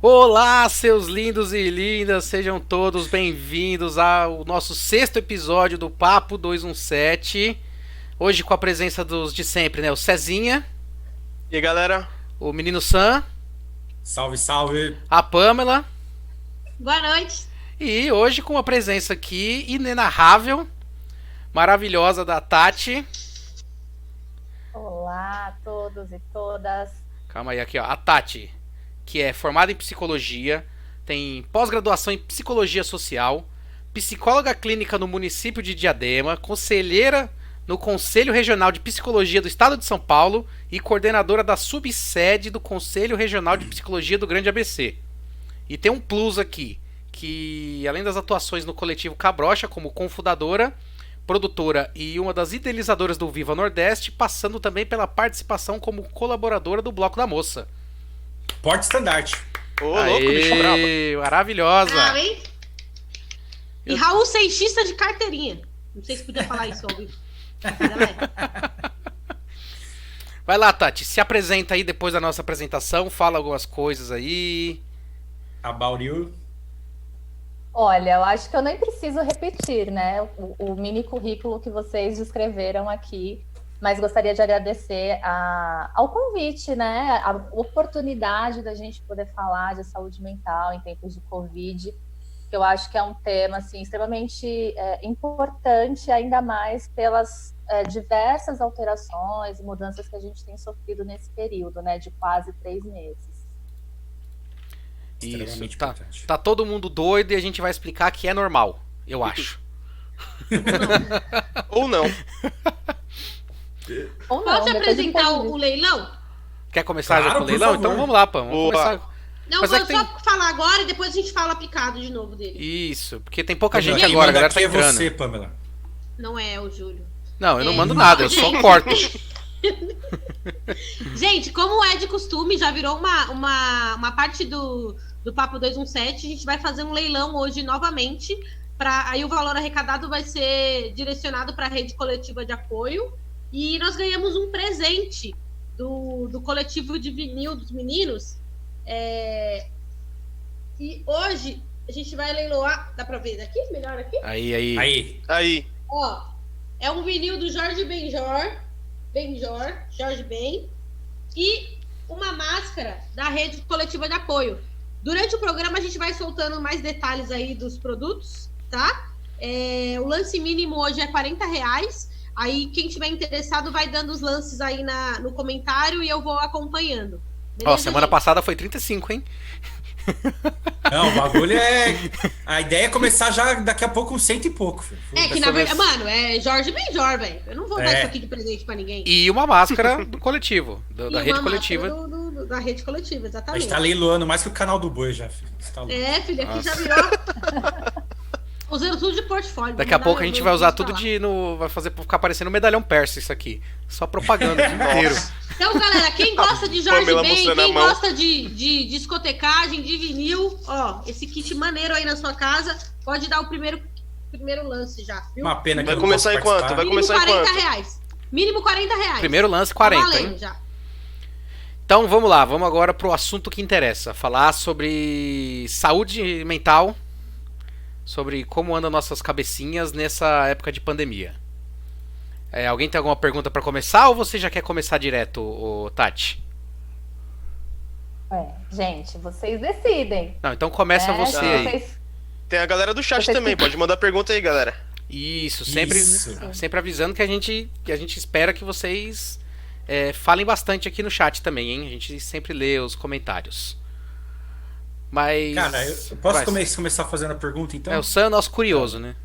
Olá, seus lindos e lindas, sejam todos bem-vindos ao nosso sexto episódio do Papo 217. Hoje com a presença dos de sempre, né? O Cezinha, E aí, galera? o Menino Sam, Salve, salve! a Pamela Boa noite. e hoje com a presença aqui inenarrável, maravilhosa da Tati. Olá a todos e todas. Calma aí, aqui ó, a Tati, que é formada em psicologia, tem pós-graduação em psicologia social, psicóloga clínica no município de Diadema, conselheira no Conselho Regional de Psicologia do Estado de São Paulo e coordenadora da subsede do Conselho Regional de Psicologia do Grande ABC. E tem um plus aqui, que além das atuações no coletivo Cabrocha como cofundadora, produtora e uma das idealizadoras do Viva Nordeste, passando também pela participação como colaboradora do Bloco da Moça. Porte estandarte. Ô, louco, bicho brabo. Aê, maravilhosa. Bravo, hein? E Raul Seixista de carteirinha. Não sei se podia falar isso ao vivo. Vai lá, Tati, se apresenta aí depois da nossa apresentação, fala algumas coisas aí. About you. Olha, eu acho que eu nem preciso repetir, né, o mini currículo que vocês descreveram aqui, mas gostaria de agradecer ao convite, né, a oportunidade da gente poder falar de saúde mental em tempos de Covid, que eu acho que é um tema assim, extremamente importante, ainda mais pelas diversas alterações e mudanças que a gente tem sofrido nesse período, né, de quase 3 meses. Isso, Extremamente tá, importante. tá todo mundo doido e a gente vai explicar que é normal, eu acho. Ou não. Ou não, Pode depende do apresentar ponto de o vista. leilão? Quer começar Claro, já com o por leilão? favor. Então vamos lá, Pam. Vamos Boa. começar. Não, Mas vou é que só falar agora e depois a gente fala picado de novo dele. Isso, porque tem pouca gente Quem agora, a manda galera tá aqui é entrando. você, Pamela. Não é o Júlio. Não, eu não É, mando não, nada, eu só gente. corto. Gente, como é de costume, já virou uma parte do Papo 217. A gente vai fazer um leilão hoje novamente. Aí o valor arrecadado vai ser direcionado para a rede coletiva de apoio. E nós ganhamos um presente do coletivo de vinil dos meninos. E hoje a gente vai leiloar. Dá para ver daqui? Melhor aqui? Aí. Aí. Ó, é um vinil do Jorge Jorge Ben, e uma máscara da rede coletiva de apoio. Durante o programa a gente vai soltando mais detalhes aí dos produtos, tá? O lance mínimo hoje é R$40. Aí quem tiver interessado vai dando os lances aí no comentário e eu vou acompanhando. Ó, Beleza, semana gente? passada foi 35, hein? Não, o bagulho é... A ideia é começar já daqui a pouco com 100 e pouco. Filho. Que na verdade, mano, é Jorge Benjor, velho. Eu não vou dar isso aqui de presente pra ninguém. E uma máscara do coletivo, da E rede uma coletiva. máscara da rede coletiva, A exatamente. gente tá leiloando mais que o canal do Boi já, filho. Você tá louco. Filho, aqui Nossa. já virou. Usando tudo de portfólio. Daqui a Vou pouco a mandar gente meu vai usar vídeo tudo pra lá. vai fazer pra ficar parecendo um medalhão persa isso aqui. Só propaganda o dia inteiro. Então, galera, quem gosta de Jorge Pamela Ben, mostrando a quem mão. gosta de discotecagem, de vinil, ó, esse kit maneiro aí na sua casa, pode dar o primeiro lance já, viu? Uma pena que Vai eu não começar posso em quanto? participar. Vai Mínimo começar em quanto? R$40. Mínimo R$40. Primeiro lance, Tá 40, valendo hein? já. Então vamos lá, vamos agora pro assunto que interessa. Falar sobre saúde mental, sobre como andam nossas cabecinhas nessa época de pandemia. Alguém tem alguma pergunta pra começar ou você já quer começar direto, Tati? Gente, vocês decidem. Não, então começa né? você Se aí. vocês- Tem a galera do chat Vocês também, que- pode mandar pergunta aí, galera. Isso, Isso. sempre avisando que a gente espera que vocês falem bastante aqui no chat também, hein? A gente sempre lê os comentários. Mas. Cara, eu posso Vai. começar fazendo a pergunta, então? O Sam é o nosso curioso, né?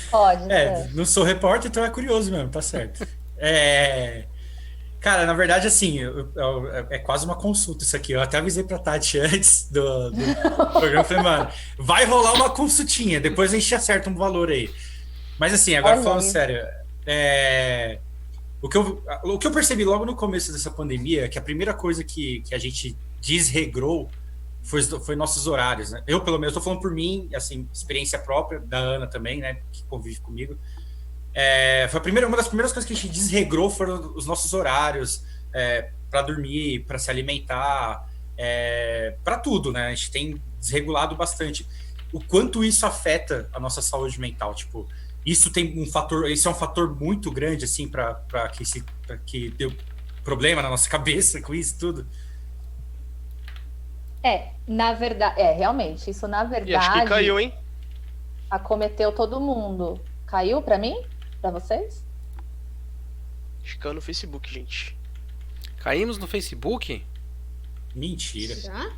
Pode É, ser. não sou repórter, então é curioso mesmo, tá certo. Cara, na verdade, assim, é quase uma consulta isso aqui. Eu até avisei pra Tati antes do programa. Eu falei, mano, vai rolar uma consultinha, depois a gente acerta um valor aí. Mas assim, agora Olha falando aí. sério, o que eu percebi logo no começo dessa pandemia é que a primeira coisa que a gente desregrou foi nossos horários, né? Eu, pelo menos, tô falando por mim, assim, experiência própria, da Ana também, né, que convive comigo. Foi uma das primeiras coisas que a gente desregrou foram os nossos horários, para dormir, para se alimentar, para tudo, né? A gente tem desregulado bastante. O quanto isso afeta a nossa saúde mental, tipo, isso é um fator muito grande, assim, para que deu problema na nossa cabeça com isso tudo. Na verdade, realmente, isso na verdade... E acho que caiu, hein? Acometeu todo mundo. Caiu para mim? Para vocês? Acho que caiu no Facebook, gente. Caímos no Facebook? Mentira. Já?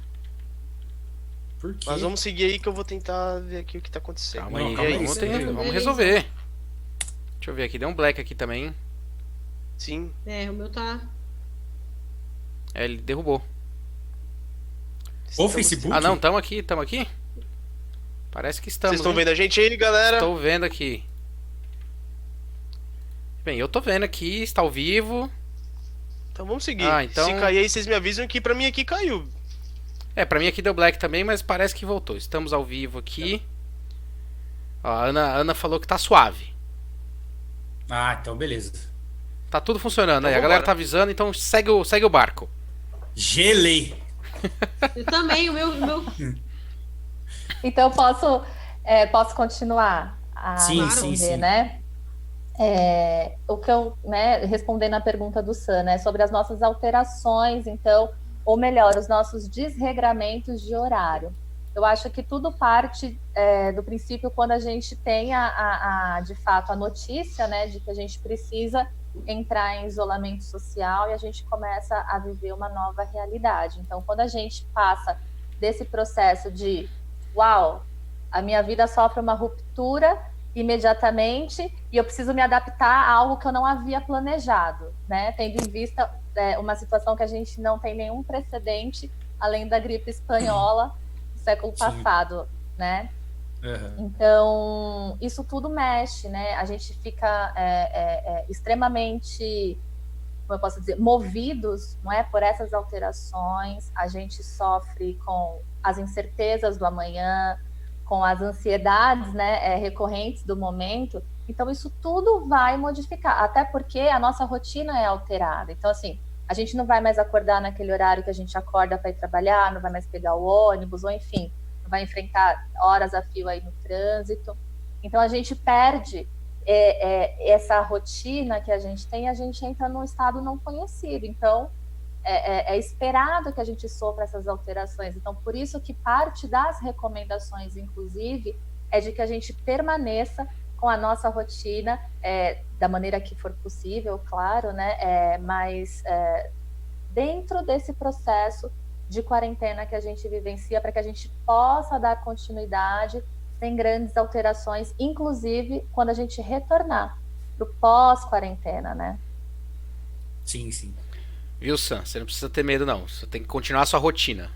Por quê? Mas vamos seguir aí que eu vou tentar ver aqui o que tá acontecendo. Calma Não, aí, calma aí, vamos, sério. vamos resolver. Deixa eu ver aqui, deu um black aqui também. Sim. O meu tá... Ele derrubou. O Facebook? Ah, não, tamo aqui. Parece que estamos. Vocês estão hein? vendo a gente aí, galera? Estou vendo aqui. Bem, eu tô vendo aqui, está ao vivo. Então vamos seguir. Então... Se cair aí, vocês me avisam que pra mim aqui caiu. Pra mim aqui deu black também, mas parece que voltou. Estamos ao vivo aqui. Ó, a Ana falou que tá suave. Ah, então beleza. Tá tudo funcionando Então aí. A galera vambora. tá avisando, então segue o barco. Gelei. Eu também, o meu... Então, posso continuar a Sim, responder, sim. né? O que eu, respondendo a pergunta do Sam, né, sobre as nossas alterações, então, ou melhor, os nossos desregramentos de horário. Eu acho que tudo parte do princípio quando a gente tem de fato a notícia, né, de que a gente precisa entrar em isolamento social e a gente começa a viver uma nova realidade. Então, quando a gente passa desse processo de uau, a minha vida sofre uma ruptura imediatamente e eu preciso me adaptar a algo que eu não havia planejado, né? Tendo em vista uma situação que a gente não tem nenhum precedente além da gripe espanhola do século passado, né? Uhum. Então, isso tudo mexe, né? A gente fica extremamente, como eu posso dizer, movidos, não é, por essas alterações. A gente sofre com as incertezas do amanhã, com as ansiedades, né, recorrentes do momento. Então, isso tudo vai modificar, até porque a nossa rotina é alterada. Então, assim, a gente não vai mais acordar naquele horário que a gente acorda para ir trabalhar, não vai mais pegar o ônibus, ou enfim, não vai enfrentar horas a fio aí no trânsito. Então, a gente perde essa rotina que a gente tem, a gente entra num estado não conhecido. Então, é esperado que a gente sofra essas alterações. Então, por isso que parte das recomendações, inclusive, é de que a gente permaneça com a nossa rotina, da maneira que for possível, claro, né? Mas dentro desse processo de quarentena que a gente vivencia, para que a gente possa dar continuidade sem grandes alterações, inclusive quando a gente retornar para o pós-quarentena, né? Sim, sim. Viu, Sam? Você não precisa ter medo, não. Você tem que continuar a sua rotina.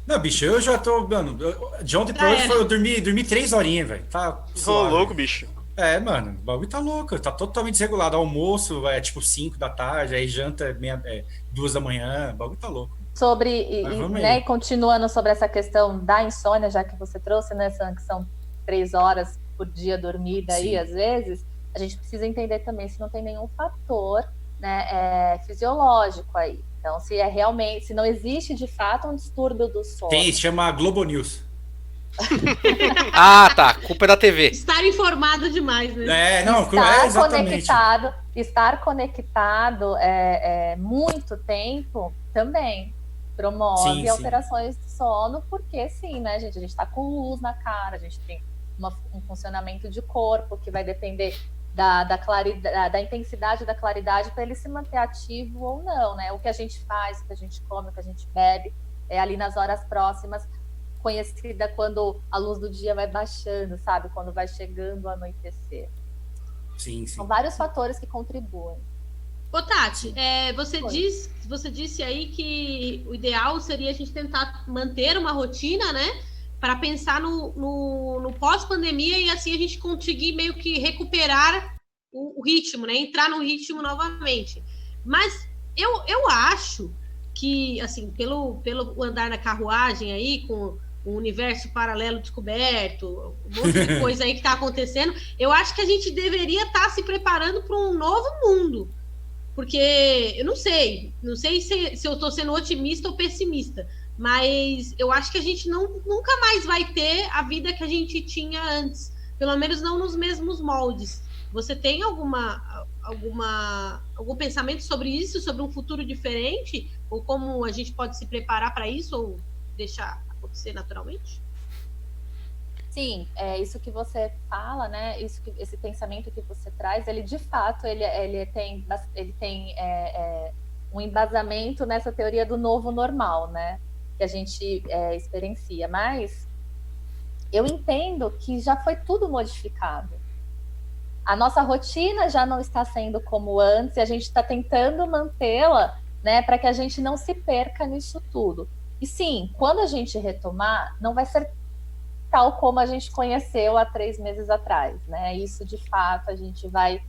Não, bicho, eu já tô. Mano, de ontem pra hoje eu dormi 3 horinhas, velho. Tá Ô, suave. louco, bicho. Mano, o bagulho tá louco, tá totalmente desregulado. Almoço é tipo 5 da tarde, aí janta 2 da manhã, o bagulho tá louco. E continuando sobre essa questão da insônia, já que você trouxe, né, Sam, que são 3 horas por dia dormida aí, às vezes, a gente precisa entender também se não tem nenhum fator, né, fisiológico aí. Então, se não existe de fato um distúrbio do sono. Tem, se chama Globo News. Ah, tá. Culpa é da TV. Estar informado demais, né? Exatamente. Estar conectado muito tempo também promove alterações do sono, porque sim, né, gente? A gente tá com luz na cara, a gente tem um funcionamento de corpo que vai depender da claridade, da intensidade da claridade para ele se manter ativo ou não, né? O que a gente faz, o que a gente come, o que a gente bebe, ali nas horas próximas, conhecida quando a luz do dia vai baixando, sabe? Quando vai chegando o anoitecer. Sim. São vários fatores que contribuem. Ô, Tati, você disse aí que o ideal seria a gente tentar manter uma rotina, né? Para pensar no pós-pandemia e assim a gente conseguir meio que recuperar o ritmo, né? Entrar no ritmo novamente. Mas eu acho que, assim, pelo andar na carruagem aí, com o universo paralelo descoberto, um monte de coisa aí que está acontecendo, eu acho que a gente deveria estar se preparando para um novo mundo. Porque eu não sei se eu tô sendo otimista ou pessimista, mas eu acho que a gente nunca mais vai ter a vida que a gente tinha antes, pelo menos não nos mesmos moldes. Você tem algum pensamento sobre isso, sobre um futuro diferente? Ou como a gente pode se preparar para isso ou deixar acontecer naturalmente? Sim, é isso que você fala, né? Esse pensamento que você traz, ele de fato ele tem um embasamento nessa teoria do novo normal, né? Que a gente experiencia. Mas eu entendo que já foi tudo modificado. A nossa rotina já não está sendo como antes e a gente está tentando mantê-la, né? Para que a gente não se perca nisso tudo. E sim, quando a gente retomar, não vai ser tal como a gente conheceu há 3 meses atrás, né? Isso, de fato, a gente vai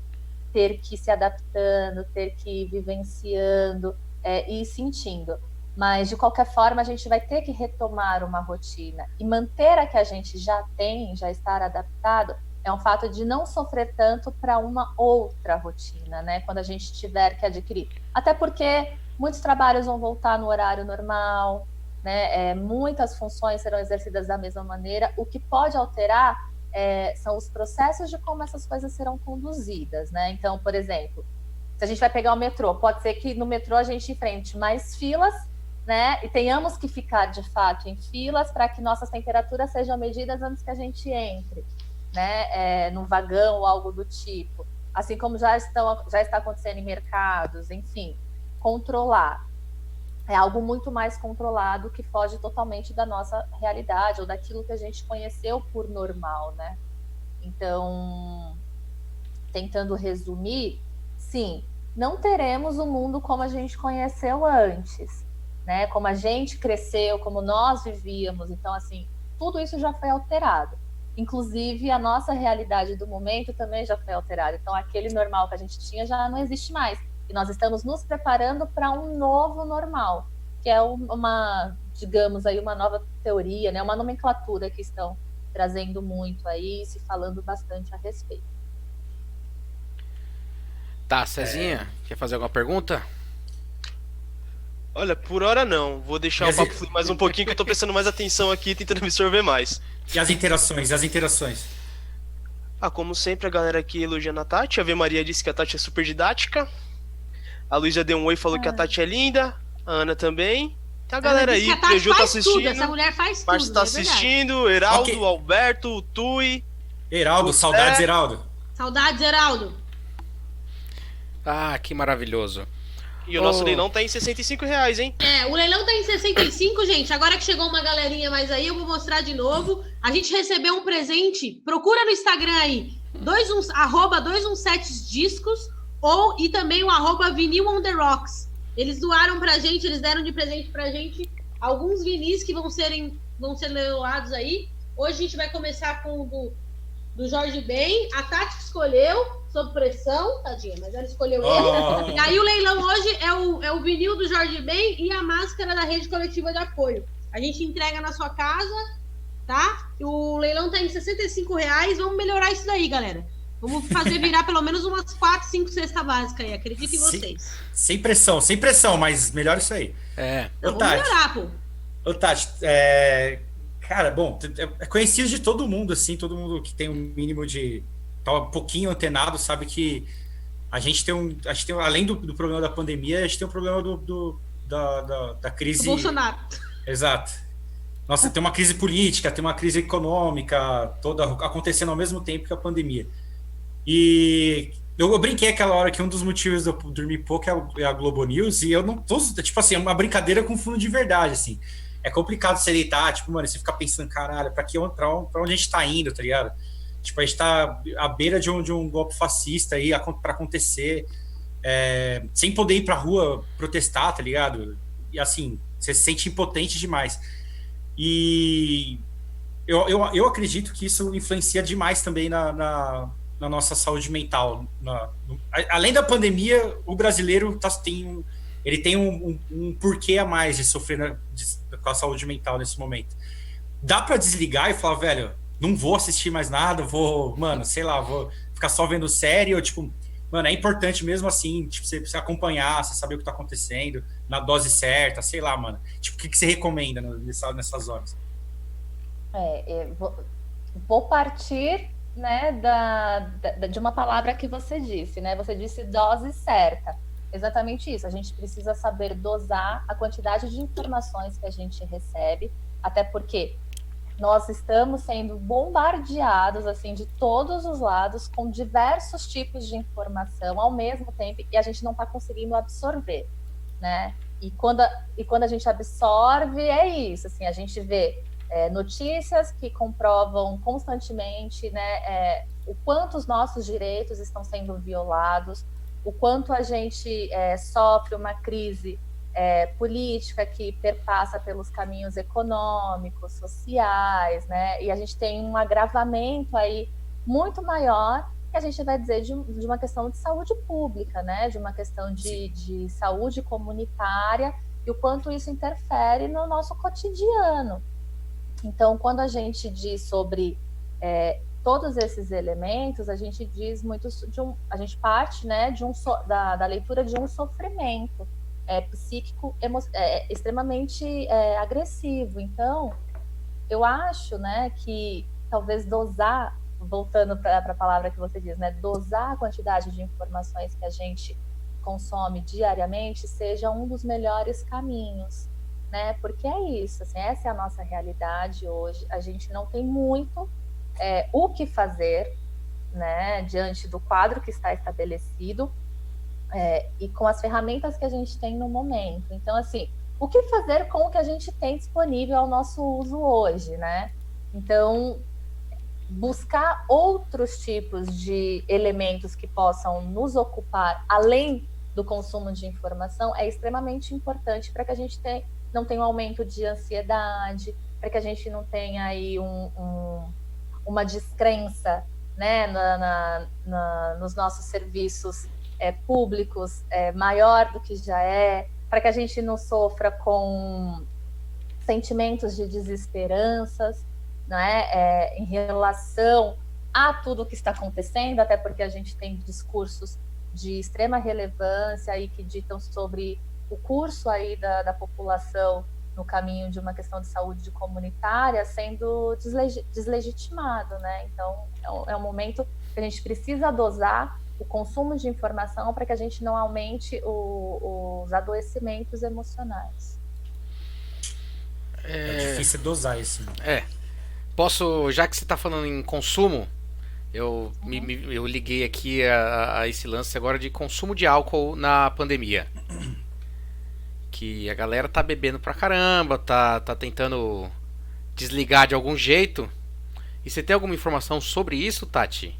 ter que ir se adaptando, ter que ir vivenciando e sentindo. Mas, de qualquer forma, a gente vai ter que retomar uma rotina. E manter a que a gente já tem, já estar adaptado, é um fato de não sofrer tanto para uma outra rotina, né? Quando a gente tiver que adquirir. Até porque muitos trabalhos vão voltar no horário normal, né? Muitas funções serão exercidas da mesma maneira. O que pode alterar são os processos de como essas coisas serão conduzidas, né? Então, por exemplo, se a gente vai pegar o metrô, pode ser que no metrô a gente enfrente mais filas, né? E tenhamos que ficar, de fato, em filas para que nossas temperaturas sejam medidas antes que a gente entre, né? No vagão ou algo do tipo. Assim como já está acontecendo em mercados, enfim, controlar. É algo muito mais controlado que foge totalmente da nossa realidade ou daquilo que a gente conheceu por normal, né? Então, tentando resumir, sim, não teremos o mundo como a gente conheceu antes, né? Como a gente cresceu, como nós vivíamos. Então, assim, tudo isso já foi alterado. Inclusive, a nossa realidade do momento também já foi alterada. Então, aquele normal que a gente tinha já não existe mais. E nós estamos nos preparando para um novo normal, que é digamos aí, uma nova teoria, né? Uma nomenclatura que estão trazendo muito aí, se falando bastante a respeito. Tá, Cezinha, quer fazer alguma pergunta? Olha, por hora não. Vou deixar o papo fluir mais um pouquinho, que eu tô prestando mais atenção aqui, tentando absorver mais. E as interações? Como sempre, a galera aqui elogiando a Tati. A V Maria disse que a Tati é super didática. A Luísa deu um oi e falou que a Tati é linda. A Ana também. Tem a galera aí, o Preju tá assistindo. Tudo. Essa mulher faz tudo. Márcio tá assistindo, Heraldo, Alberto, o Tui. Heraldo, saudades, Heraldo. Saudades, Heraldo. Ah, que maravilhoso. E o nosso leilão tá em R$65, hein? O leilão tá em 65, gente. Agora que chegou uma galerinha mais aí, eu vou mostrar de novo. A gente recebeu um presente. Procura no Instagram aí, @217discos e também o @vinil on the rocks. Eles doaram pra gente, eles deram de presente pra gente alguns vinis que vão ser leiloados aí. Hoje a gente vai começar com o do Jorge Ben. A Tati escolheu, sob pressão, tadinha, mas ela escolheu ele. E aí o leilão hoje é o vinil do Jorge Ben e a máscara da Rede Coletiva de Apoio. A gente entrega na sua casa, tá? O leilão tá em R$65. Vamos melhorar isso daí, galera. Vamos fazer virar pelo menos umas 4, 5 cestas básicas aí. Acredito em vocês. Sem pressão, mas melhor isso aí. Vamos melhorar, pô. Ô, Tati, cara, bom, é conhecido de todo mundo, assim, todo mundo que tem um mínimo de... tá um pouquinho antenado, sabe que a gente tem além do problema da pandemia, a gente tem um problema da crise... O Bolsonaro. Exato. Nossa, tem uma crise política, tem uma crise econômica, toda acontecendo ao mesmo tempo que a pandemia. E eu brinquei aquela hora que um dos motivos de eu dormir pouco é a Globo News, e eu não tô, tipo assim, é uma brincadeira com fundo de verdade, assim. É complicado você deitar, tipo, mano, você fica pensando, caralho, pra onde a gente tá indo, tá ligado? Tipo, a gente tá à beira de um golpe fascista aí pra acontecer, sem poder ir pra rua protestar, tá ligado? E assim, você se sente impotente demais. E eu acredito que isso influencia demais também na nossa saúde mental. Além da pandemia, o brasileiro tem um porquê a mais de sofrer com a saúde mental nesse momento. Dá pra desligar e falar, velho, não vou assistir mais nada, vou ficar só vendo série, ou tipo, mano, é importante mesmo assim, tipo, você acompanhar, você saber o que tá acontecendo, na dose certa, sei lá, mano. Tipo, o que você recomenda nessas horas? Vou partir, né, de uma palavra que você disse, né? Você disse dose certa. Exatamente isso. A gente precisa saber dosar a quantidade de informações que a gente recebe, até porque nós estamos sendo bombardeados assim de todos os lados com diversos tipos de informação ao mesmo tempo e a gente não está conseguindo absorver, né? E quando a gente absorve é isso, assim, a gente vê notícias que comprovam constantemente, né, o quanto os nossos direitos estão sendo violados, o quanto a gente sofre uma crise política que perpassa pelos caminhos econômicos, sociais, né? E a gente tem um agravamento aí muito maior que a gente vai dizer de uma questão de saúde pública, né? De uma questão de saúde comunitária e o quanto isso interfere no nosso cotidiano. Então, quando a gente diz sobre todos esses elementos, a gente diz muito a gente parte, né, da leitura de um sofrimento psíquico extremamente agressivo. Então, eu acho, né, que talvez dosar, voltando para a palavra que você diz, né, dosar a quantidade de informações que a gente consome diariamente seja um dos melhores caminhos, né? Porque é isso, assim, essa é a nossa realidade hoje. A gente não tem muito o que fazer, né, diante do quadro que está estabelecido. E com as ferramentas que a gente tem no momento. Então, assim, o que fazer com o que a gente tem disponível ao nosso uso hoje, né? Então, buscar outros tipos de elementos que possam nos ocupar, além do consumo de informação, é extremamente importante para que a gente não tenha um aumento de ansiedade, para que a gente não tenha aí uma descrença, né, nos nossos serviços públicos maior do que já para que a gente não sofra com sentimentos de desesperanças, né, em relação a tudo o que está acontecendo, até porque a gente tem discursos de extrema relevância aí que ditam sobre o curso aí da população no caminho de uma questão de saúde comunitária sendo deslegitimado, né? Então, é um momento que a gente precisa dosar o consumo de informação para que a gente não aumente os adoecimentos emocionais. É difícil dosar isso. Posso, já que você está falando em consumo, eu liguei aqui a esse lance agora de consumo de álcool na pandemia. Que a galera tá bebendo pra caramba, tá tentando desligar de algum jeito. E você tem alguma informação sobre isso, Tati?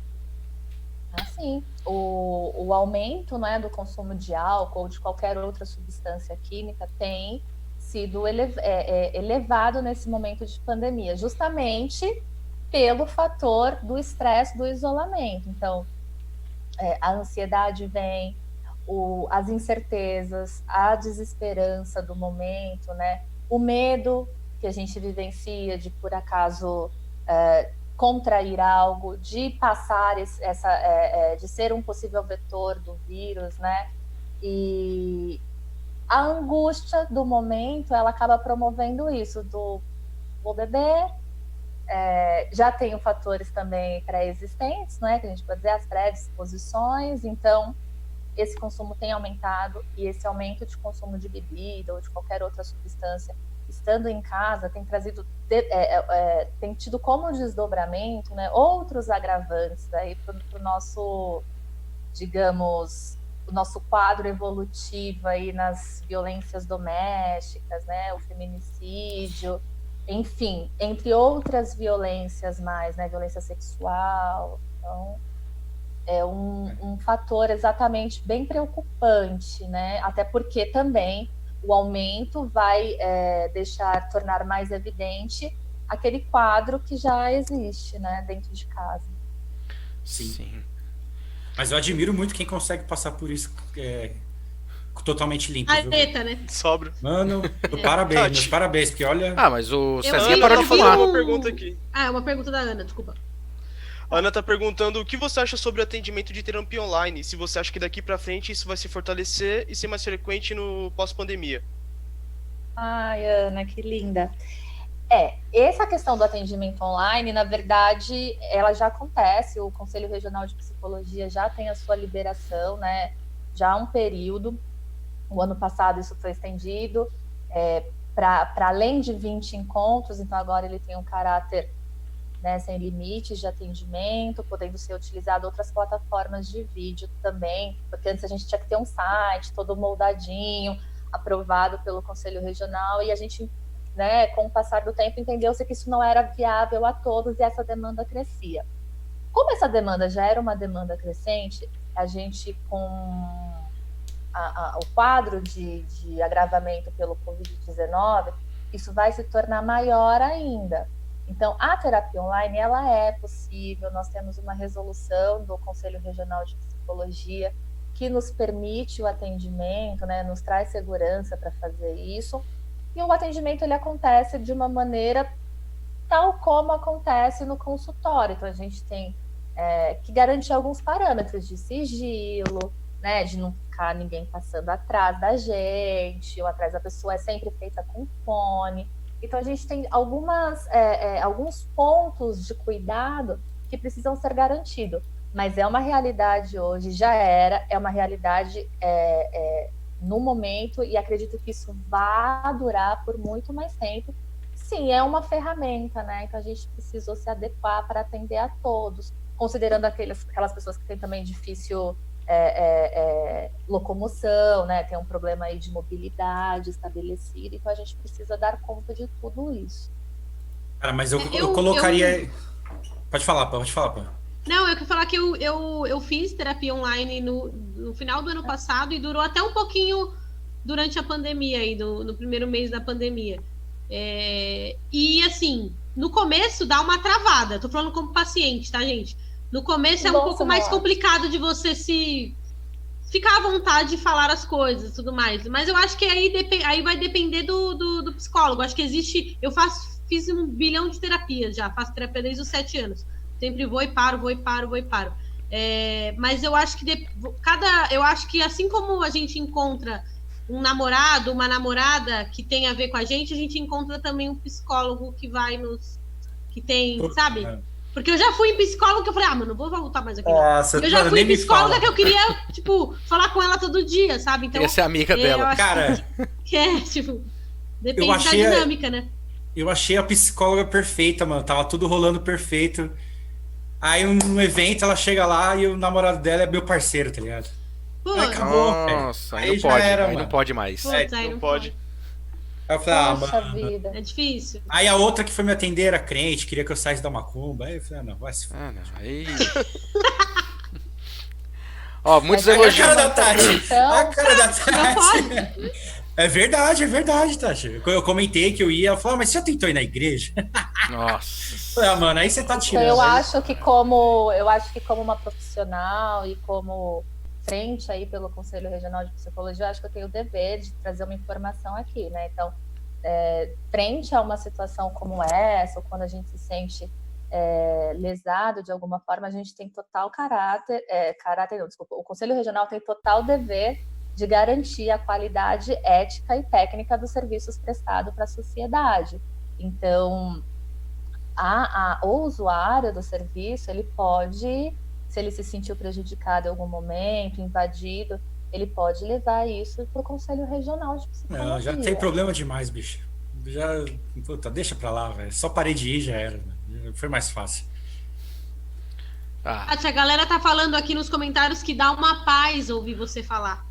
Sim, o aumento, né, do consumo de álcool ou de qualquer outra substância química tem sido elevado nesse momento de pandemia, justamente pelo fator do estresse, do isolamento. Então, a ansiedade vem, as incertezas, a desesperança do momento, né, o medo que a gente vivencia de, por acaso, contrair algo, de passar de ser um possível vetor do vírus, né? E a angústia do momento, ela acaba promovendo isso, vou beber, já tenho fatores também pré-existentes, né? Que a gente pode dizer, as predisposições, então esse consumo tem aumentado e esse aumento de consumo de bebida ou de qualquer outra substância estando em casa, tem trazido, tem tido como desdobramento, né, outros agravantes aí para o nosso, digamos, o nosso quadro evolutivo aí nas violências domésticas, né, o feminicídio, enfim, entre outras violências mais, né, violência sexual. Então, é um fator exatamente bem preocupante, né, até porque também o aumento vai tornar mais evidente aquele quadro que já existe, né, dentro de casa. Sim. Mas eu admiro muito quem consegue passar por isso totalmente limpo. Areta, né? Sobra. Mano, parabéns, meus parabéns, porque olha... Ah, mas o Eu Cezinha vi parou de fazer fumar. uma pergunta aqui. Uma pergunta da Ana, desculpa. A Ana tá perguntando o que você acha sobre o atendimento de terapia online. Se você acha que daqui pra frente isso vai se fortalecer e ser mais frequente no pós-pandemia. Ai, Ana, que linda. Essa questão do atendimento online, na verdade, ela já acontece. O Conselho Regional de Psicologia já tem a sua liberação, né? Já há um período. O ano passado isso foi estendido para além de 20 encontros, então agora ele tem um caráter, né, sem limites de atendimento, podendo ser utilizado outras plataformas de vídeo também, porque antes a gente tinha que ter um site todo moldadinho, aprovado pelo Conselho Regional, e a gente, né, com o passar do tempo, entendeu-se que isso não era viável a todos e essa demanda crescia. Como essa demanda já era uma demanda crescente, a gente, com o quadro de agravamento pelo Covid-19, isso vai se tornar maior ainda. Então, a terapia online, ela é possível, nós temos uma resolução do Conselho Regional de Psicologia que nos permite o atendimento, né, nos traz segurança para fazer isso, e o atendimento ele acontece de uma maneira tal como acontece no consultório. Então, a gente tem que garantir alguns parâmetros de sigilo, né, de não ficar ninguém passando atrás da gente, ou atrás da pessoa, é sempre feita com fone. Então, a gente tem alguns pontos de cuidado que precisam ser garantidos, mas é uma realidade hoje, já é uma realidade no momento, e acredito que isso vai durar por muito mais tempo. Sim, é uma ferramenta, né? Então, a gente precisou se adequar para atender a todos, considerando aquelas pessoas que têm também difícil locomoção, né? Tem um problema aí de mobilidade estabelecido, então a gente precisa dar conta de tudo isso. Cara, mas eu colocaria... Pode falar, pô. Não, eu quero falar que eu fiz terapia online no final do ano passado e durou até um pouquinho durante a pandemia, aí, no primeiro mês da pandemia. E assim, no começo dá uma travada, tô falando como paciente, tá, gente? No começo é um pouco mais complicado de você ficar à vontade de falar as coisas e tudo mais. Mas eu acho que aí vai depender do psicólogo. Acho que existe... Fiz 1 bilhão de terapias já. Faço terapia desde os 7 anos. Sempre vou e paro. Mas eu acho que eu acho que assim como a gente encontra um namorado, uma namorada que tem a ver com a gente encontra também um psicólogo que vai que tem, sabe? Porque eu já fui em psicóloga que eu falei, não vou voltar mais aqui. Nossa, eu já fui em psicóloga que eu queria, falar com ela todo dia, sabe? Então, queria ser amiga dela. Cara, depende da dinâmica, né? Eu achei a psicóloga perfeita, mano. Tava tudo rolando perfeito. Aí, no evento, ela chega lá e o namorado dela é meu parceiro, tá ligado? Pô, acabou, nossa, aí não já pode, era, aí não mano. pode mais. Putz, aí não pode. Aí eu falei, Poxa mano. vida. É difícil. Aí a outra que foi me atender era crente, queria que eu saísse da macumba. Aí eu falei, não, vai se Ah, não, aí... Ó, muitos A elogios. cara da Tati. Então, A cara da Não Tati. pode. É verdade, Tati. Eu comentei que eu ia, ela falou, mas você já tentou ir na igreja? Nossa. Eu falei, mano, aí você tá então tirando. eu aí. acho que como uma profissional e como frente aí pelo Conselho Regional de Psicologia, eu acho que eu tenho o dever de trazer uma informação aqui, né? Então, frente a uma situação como essa, ou quando a gente se sente lesado de alguma forma, a gente tem total o Conselho Regional tem total dever de garantir a qualidade ética e técnica dos serviços prestados para a sociedade. Então, o usuário do serviço, ele pode, se ele se sentiu prejudicado em algum momento, invadido, ele pode levar isso para o Conselho Regional de Psicologia. Não, já tem problema demais, bicho. Puta, deixa pra lá, velho. Só parei de ir, já era. Véio. Foi mais fácil. Tati, a galera tá falando aqui nos comentários que dá uma paz ouvir você falar.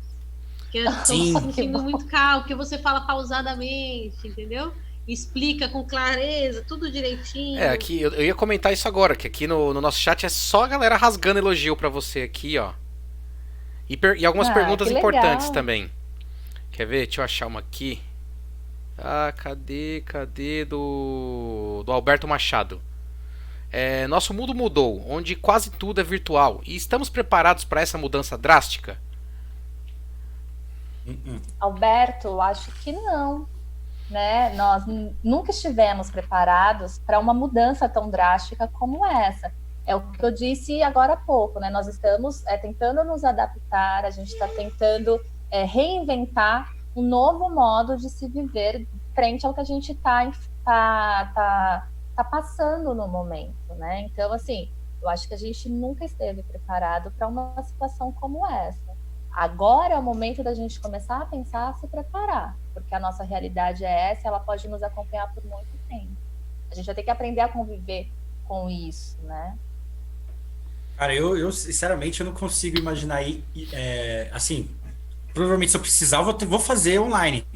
Que eu estou me sentindo muito calmo, porque você fala pausadamente, entendeu? Explica com clareza, tudo direitinho. Aqui eu ia comentar isso agora, que aqui no nosso chat é só a galera rasgando elogio pra você aqui, ó. E algumas perguntas importantes também. Quer ver? Deixa eu achar uma aqui. Cadê do Alberto Machado? Nosso mundo mudou, onde quase tudo é virtual. E estamos preparados para essa mudança drástica? Alberto, acho que não. Né? Nós nunca estivemos preparados para uma mudança tão drástica como essa. É o que eu disse agora há pouco, né? Nós estamos tentando nos adaptar, a gente está tentando reinventar um novo modo de se viver frente ao que a gente tá passando no momento, né? Então, assim, eu acho que a gente nunca esteve preparado para uma situação como essa. Agora é o momento da gente começar a pensar, a se preparar, porque a nossa realidade é essa, ela pode nos acompanhar por muito tempo. A gente vai ter que aprender a conviver com isso, né? Cara, eu sinceramente eu não consigo imaginar aí, assim, provavelmente se eu precisar, vou fazer online.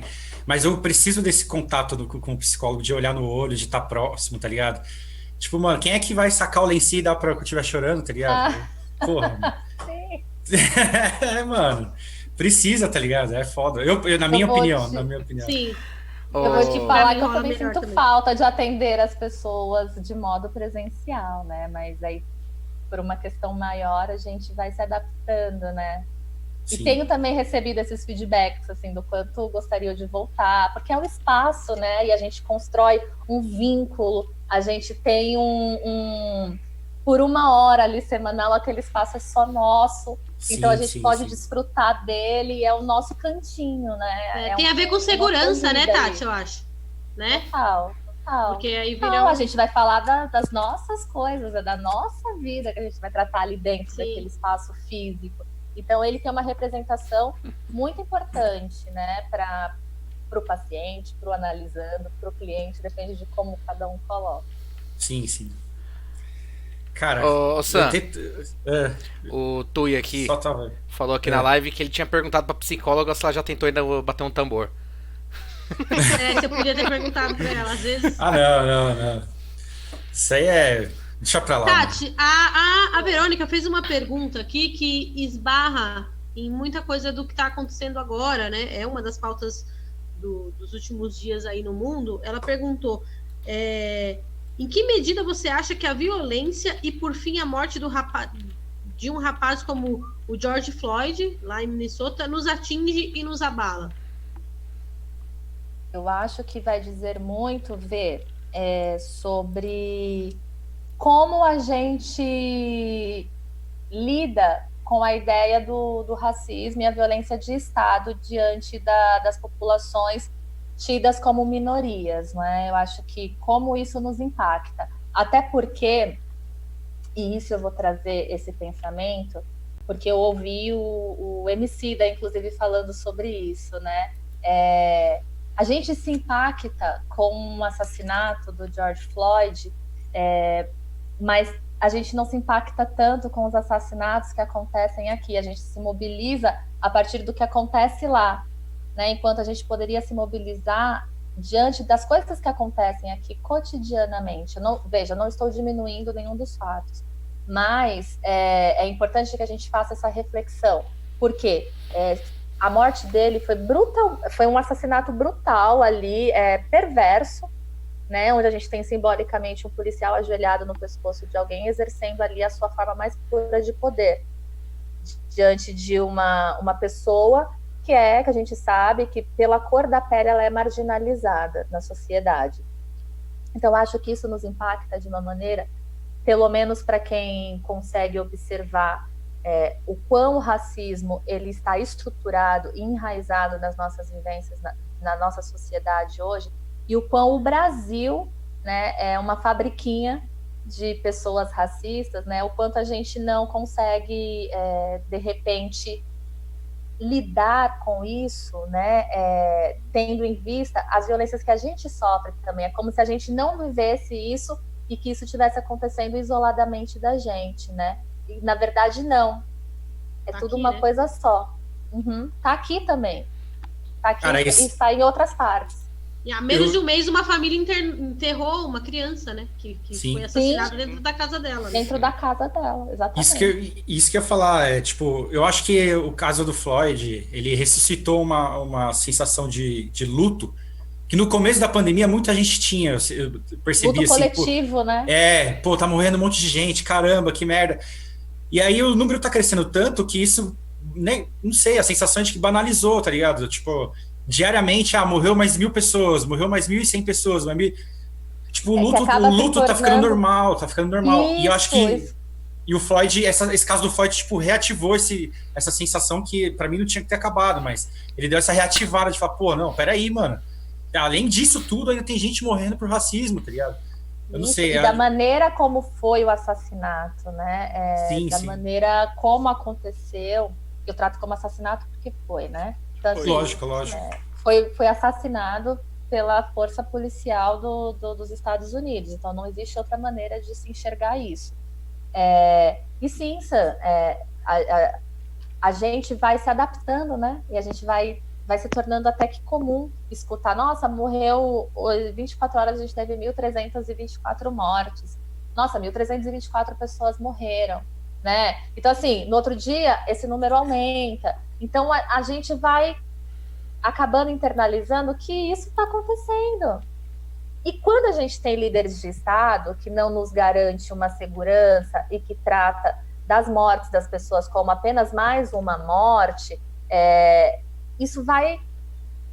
Mas eu preciso desse contato com o psicólogo, de olhar no olho, de estar próximo, tá ligado? Tipo, mano, quem é que vai sacar o lencinho e dar pra eu que eu estiver chorando, tá ligado? Porra. Sim. Mano, precisa, tá ligado? É foda. Na minha opinião. Sim. Eu vou te falar que eu também melhor sinto também. falta de atender as pessoas de modo presencial, né? Mas aí, por uma questão maior, a gente vai se adaptando, né? Sim. E tenho também recebido esses feedbacks, assim, do quanto gostaria de voltar, porque é um espaço, né? E a gente constrói um vínculo, a gente tem por uma hora ali semanal, aquele espaço é só nosso, Sim, então a gente pode sim. desfrutar dele, é o nosso cantinho, né? Tem a ver com segurança, né, Tati, ali. eu acho. Né? Total. Porque aí vira Não, a gente vai falar das nossas coisas, da nossa vida que a gente vai tratar ali dentro daquele espaço físico. Então, ele tem uma representação muito importante, né, para o paciente, para o analisando, para o cliente, depende de como cada um coloca. Sim. Cara, Ô, Sam, o Tui aqui falou aqui na live que ele tinha perguntado pra psicóloga se ela já tentou ainda bater um tambor. Você podia ter perguntado pra ela, às vezes. Não. Isso aí deixa pra lá. Tati, a Verônica fez uma pergunta aqui que esbarra em muita coisa do que tá acontecendo agora, né? É uma das pautas dos últimos dias aí no mundo. Ela perguntou: em que medida você acha que a violência e, por fim, a morte de um rapaz como o George Floyd, lá em Minnesota, nos atinge e nos abala? Eu acho que vai dizer muito sobre como a gente lida com a ideia do racismo e a violência de Estado diante das populações tidas como minorias, né? Eu acho que como isso nos impacta. Até porque, e isso eu vou trazer esse pensamento, porque eu ouvi o Emicida, inclusive, falando sobre isso, né? A gente se impacta com o assassinato do George Floyd, mas a gente não se impacta tanto com os assassinatos que acontecem aqui. A gente se mobiliza a partir do que acontece lá, né? Enquanto a gente poderia se mobilizar diante das coisas que acontecem aqui cotidianamente. Veja, não estou diminuindo nenhum dos fatos, mas é importante que a gente faça essa reflexão, porque a morte dele foi brutal, foi um assassinato brutal ali, perverso, né, onde a gente tem simbolicamente um policial ajoelhado no pescoço de alguém, exercendo ali a sua forma mais pura de poder, diante de uma pessoa que a gente sabe que pela cor da pele ela é marginalizada na sociedade. Então, acho que isso nos impacta de uma maneira, pelo menos para quem consegue observar o quão o racismo ele está estruturado e enraizado nas nossas vivências, na nossa sociedade hoje, e o quão o Brasil, né, é uma fabriquinha de pessoas racistas, né, o quanto a gente não consegue, de repente, lidar com isso, né, tendo em vista as violências que a gente sofre também. É como se a gente não vivesse isso e que isso estivesse acontecendo isoladamente da gente, né? E, na verdade, não. É tudo uma coisa só. Tá aqui também. Tá aqui. Cara, e está em outras partes. E há menos de um mês, uma família enterrou uma criança, né? Que foi assassinada dentro da casa dela. Né? Dentro da casa dela, exatamente. Isso que eu ia falar, tipo, eu acho que o caso do Floyd, ele ressuscitou uma sensação de luto, que no começo da pandemia muita gente tinha, eu percebi luto assim. Coletivo, né? Tá morrendo um monte de gente, caramba, que merda. E aí o número tá crescendo tanto que isso, né, não sei, a sensação de que banalizou, tá ligado? Tipo, diariamente, morreu mais 1.000 pessoas, morreu mais 1.100 pessoas, tipo, o luto tá ficando normal, Isso, e eu acho que E o Floyd, esse caso do Floyd, tipo, reativou essa sensação que pra mim não tinha que ter acabado, mas ele deu essa reativada de falar, pô, não, peraí, mano. Além disso tudo, ainda tem gente morrendo por racismo, tá ligado? Eu não sei. E da maneira como foi o assassinato, né? Sim, da sim. maneira como aconteceu, eu trato como assassinato porque foi, né? Então, assim, Lógico. Foi assassinado pela força policial dos Estados Unidos, então não existe outra maneira de se enxergar isso. E sim, Sam, a gente vai se adaptando, né? E a gente vai se tornando até que comum escutar, nossa, morreu 24 horas, a gente teve 1.324 mortes. Nossa, 1.324 pessoas morreram, né? Então, assim, no outro dia, esse número aumenta. Então, a gente vai acabando internalizando que isso está acontecendo. E quando a gente tem líderes de Estado que não nos garante uma segurança e que trata das mortes das pessoas como apenas mais uma morte, isso vai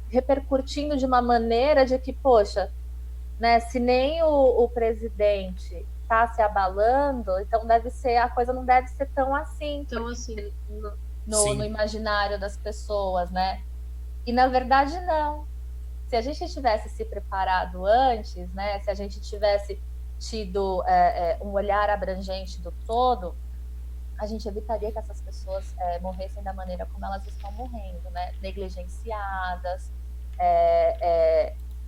repercutindo de uma maneira de que, poxa, né, se nem o presidente está se abalando, então a coisa não deve ser tão assim, no imaginário das pessoas, né? E na verdade não. Se a gente tivesse se preparado antes, né, se a gente tivesse tido um olhar abrangente do todo, a gente evitaria que essas pessoas morressem da maneira como elas estão morrendo, né? Negligenciadas,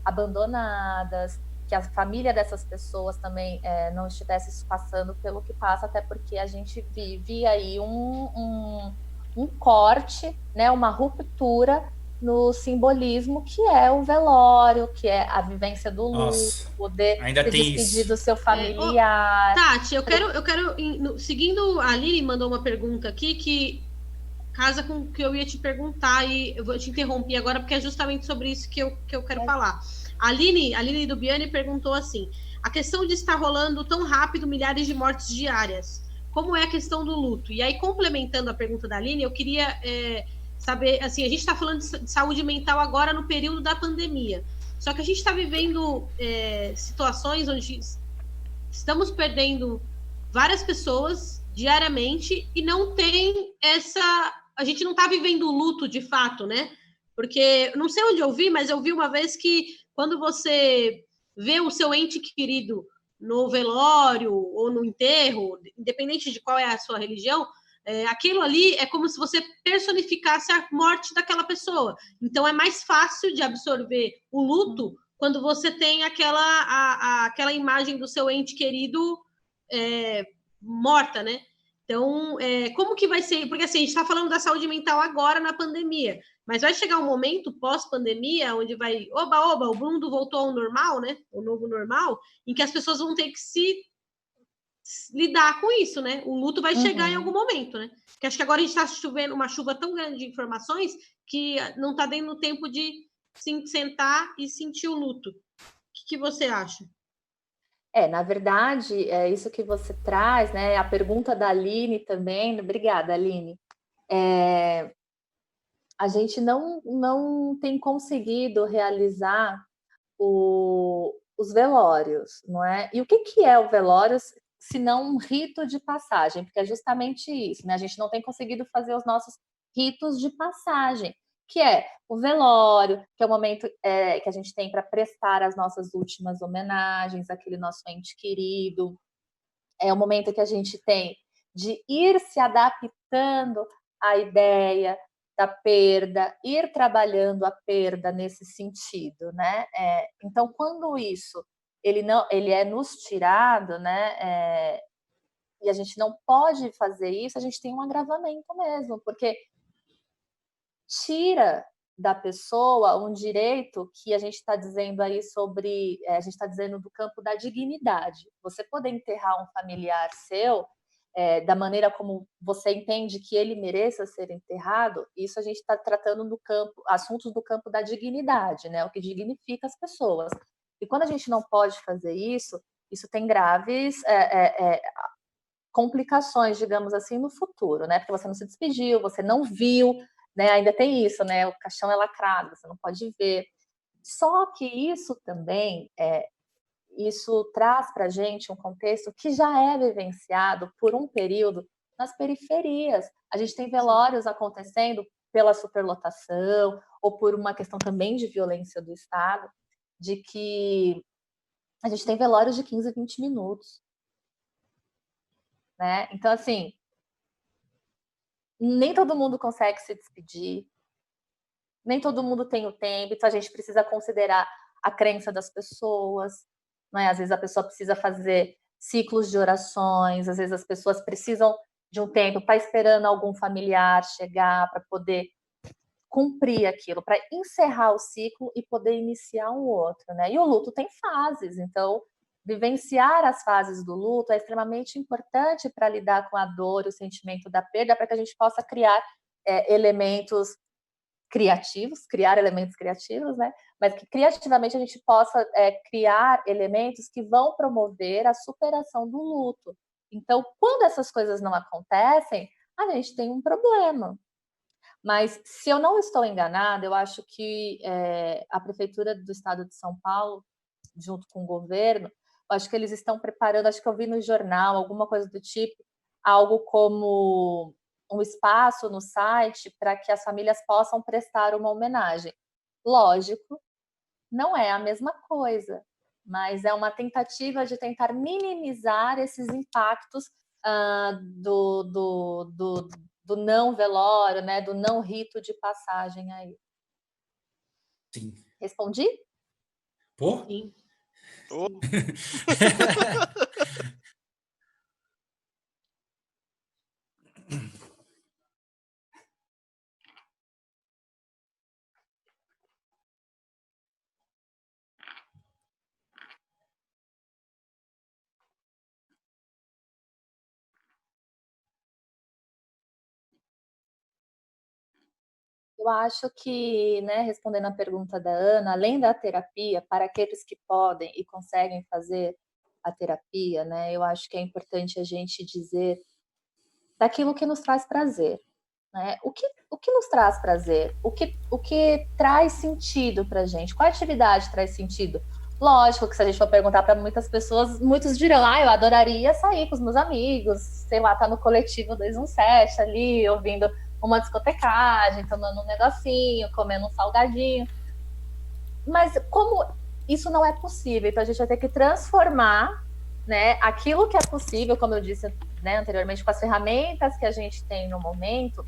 abandonadas, que a família dessas pessoas também não estivesse passando pelo que passa, até porque a gente vive aí um corte, né, uma ruptura no simbolismo que é o velório, que é a vivência do luto, poder ainda se despedir do seu familiar. Tati, eu quero seguindo, a Lili mandou uma pergunta aqui que casa com o que eu ia te perguntar, e eu vou te interromper agora porque é justamente sobre isso que eu quero falar. A Aline do Biane perguntou assim: a questão de estar rolando tão rápido milhares de mortes diárias, como é a questão do luto? E aí, complementando a pergunta da Aline, eu queria saber, assim, a gente está falando de saúde mental agora no período da pandemia, só que a gente está vivendo situações onde estamos perdendo várias pessoas diariamente e não tem a gente não está vivendo o luto de fato, né? Porque, não sei onde eu vi, mas eu vi uma vez que quando você vê o seu ente querido no velório ou no enterro, independente de qual é a sua religião, aquilo ali é como se você personificasse a morte daquela pessoa. Então, é mais fácil de absorver o luto quando você tem aquela imagem do seu ente querido morta, né? Então, como que vai ser? Porque assim, a gente está falando da saúde mental agora na pandemia, mas vai chegar um momento pós-pandemia onde vai, oba, o mundo voltou ao normal, né? O novo normal, em que as pessoas vão ter que se lidar com isso, né? O luto vai chegar em algum momento, né? Porque acho que agora a gente está chovendo uma chuva tão grande de informações que não está dando tempo de sentar e sentir o luto. O que você acha? Na verdade, é isso que você traz, né? A pergunta da Aline também. Obrigada, Aline. A gente não tem conseguido realizar os velórios, não é? E o que é o velório se não um rito de passagem? Porque é justamente isso, né? A gente não tem conseguido fazer os nossos ritos de passagem, que é o velório, que é o momento que a gente tem para prestar as nossas últimas homenagens àquele nosso ente querido. É o momento que a gente tem de ir se adaptando à ideia da perda, ir trabalhando a perda nesse sentido, né? Então, quando isso ele é nos tirado, né? E a gente não pode fazer isso, a gente tem um agravamento mesmo, porque tira da pessoa um direito que a gente está dizendo aí sobre, a gente está dizendo do campo da dignidade. Você poder enterrar um familiar seu da maneira como você entende que ele mereça ser enterrado, isso a gente está tratando no campo, assuntos do campo da dignidade, né? O que dignifica as pessoas. E quando a gente não pode fazer isso tem graves complicações, digamos assim, no futuro, né? Porque você não se despediu, você não viu, né? Ainda tem isso, né? O caixão é lacrado, você não pode ver. Só que isso também isso traz para a gente um contexto que já é vivenciado por um período nas periferias. A gente tem velórios acontecendo pela superlotação ou por uma questão também de violência do Estado, de que a gente tem velórios de 15, 20 minutos. Né? Então, assim, nem todo mundo consegue se despedir, nem todo mundo tem o tempo, então a gente precisa considerar a crença das pessoas, né? Às vezes a pessoa precisa fazer ciclos de orações, às vezes as pessoas precisam de um tempo, está esperando algum familiar chegar para poder cumprir aquilo, para encerrar o ciclo e poder iniciar um outro, né? E o luto tem fases, então vivenciar as fases do luto é extremamente importante para lidar com a dor, o sentimento da perda, para que a gente possa criar elementos criativos, né? Mas que criativamente a gente possa criar elementos que vão promover a superação do luto. Então, quando essas coisas não acontecem, a gente tem um problema. Mas, se eu não estou enganada, eu acho que a Prefeitura do Estado de São Paulo, junto com o governo, acho que eles estão preparando, acho que eu vi no jornal, alguma coisa do tipo, algo como um espaço no site para que as famílias possam prestar uma homenagem. Lógico, não é a mesma coisa, mas é uma tentativa de tentar minimizar esses impactos do não velório, né, do não rito de passagem aí. Sim. Respondi? Pô? Sim. Oh. Eu acho que, né, respondendo a pergunta da Ana, além da terapia, para aqueles que podem e conseguem fazer a terapia, né, eu acho que é importante a gente dizer daquilo que nos traz prazer. Né? O que nos traz prazer? O que traz sentido para a gente? Qual atividade traz sentido? Lógico que se a gente for perguntar para muitas pessoas, muitos dirão, eu adoraria sair com os meus amigos, sei lá, tá no coletivo 217 ali, ouvindo uma discotecagem, tomando um negocinho, comendo um salgadinho. Mas como isso não é possível, então a gente vai ter que transformar, né, aquilo que é possível, como eu disse, né, anteriormente, com as ferramentas que a gente tem no momento,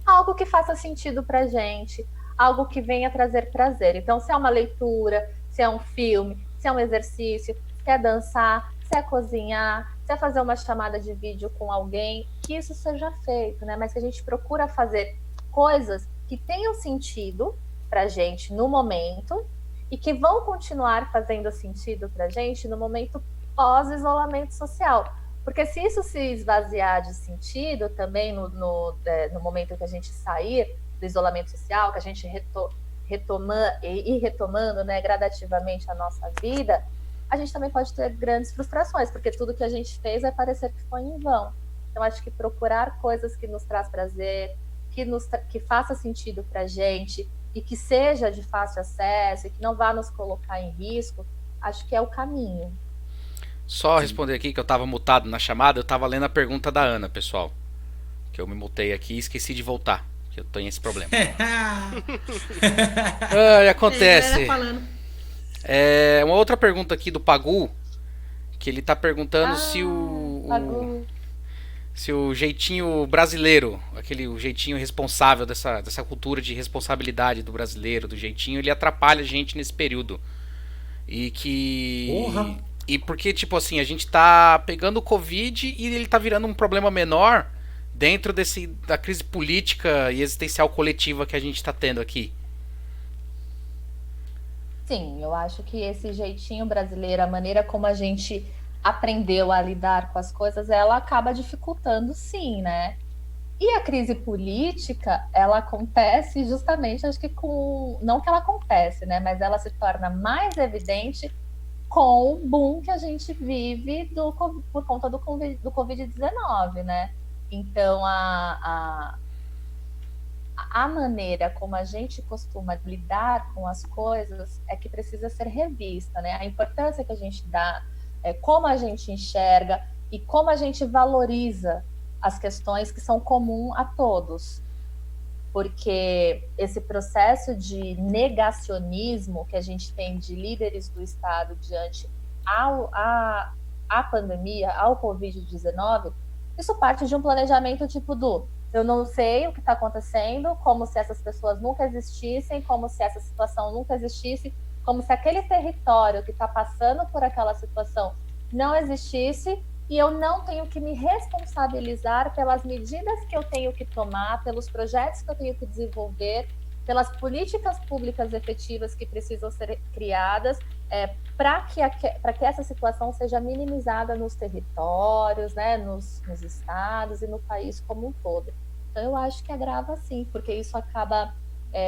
algo que faça sentido pra gente, algo que venha trazer prazer. Então, se é uma leitura, se é um filme, se é um exercício, se é dançar, se é cozinhar, se é fazer uma chamada de vídeo com alguém, que isso seja feito, né? Mas que a gente procura fazer coisas que tenham sentido pra gente no momento e que vão continuar fazendo sentido pra gente no momento pós-isolamento social. Porque se isso se esvaziar de sentido também no momento que a gente sair do isolamento social, que a gente retomando, né, gradativamente a nossa vida, a gente também pode ter grandes frustrações, porque tudo que a gente fez vai parecer que foi em vão. Então, acho que procurar coisas que nos traz prazer, que faça sentido para a gente e que seja de fácil acesso e que não vá nos colocar em risco, acho que é o caminho. Só responder aqui que eu tava mutado na chamada, eu tava lendo a pergunta da Ana, pessoal. Que eu me mutei aqui e esqueci de voltar. Que eu tenho esse problema. Acontece. Uma outra pergunta aqui do Pagu, que ele tá perguntando se o jeitinho brasileiro, o jeitinho responsável dessa cultura de responsabilidade do brasileiro, do jeitinho, ele atrapalha a gente nesse período. E que... Porra. E porque, tipo assim, a gente tá pegando o Covid e ele tá virando um problema menor dentro da crise política e existencial coletiva que a gente tá tendo aqui. Sim, eu acho que esse jeitinho brasileiro, a maneira como a gente aprendeu a lidar com as coisas, ela acaba dificultando, sim, né? E a crise política, ela acontece justamente, acho que não que ela acontece, né? Mas ela se torna mais evidente com o boom que a gente vive por conta do Covid-19, né? Então, a maneira como a gente costuma lidar com as coisas é que precisa ser revista, né? A importância que a gente dá, como a gente enxerga e como a gente valoriza as questões que são comuns a todos. Porque esse processo de negacionismo que a gente tem de líderes do Estado diante à pandemia, ao Covid-19, isso parte de um planejamento tipo eu não sei o que está acontecendo, como se essas pessoas nunca existissem, como se essa situação nunca existisse, como se aquele território que está passando por aquela situação não existisse, e eu não tenho que me responsabilizar pelas medidas que eu tenho que tomar, pelos projetos que eu tenho que desenvolver, pelas políticas públicas efetivas que precisam ser criadas, para que essa situação seja minimizada nos territórios, né, nos estados e no país como um todo. Então, eu acho que agrava sim, porque isso acaba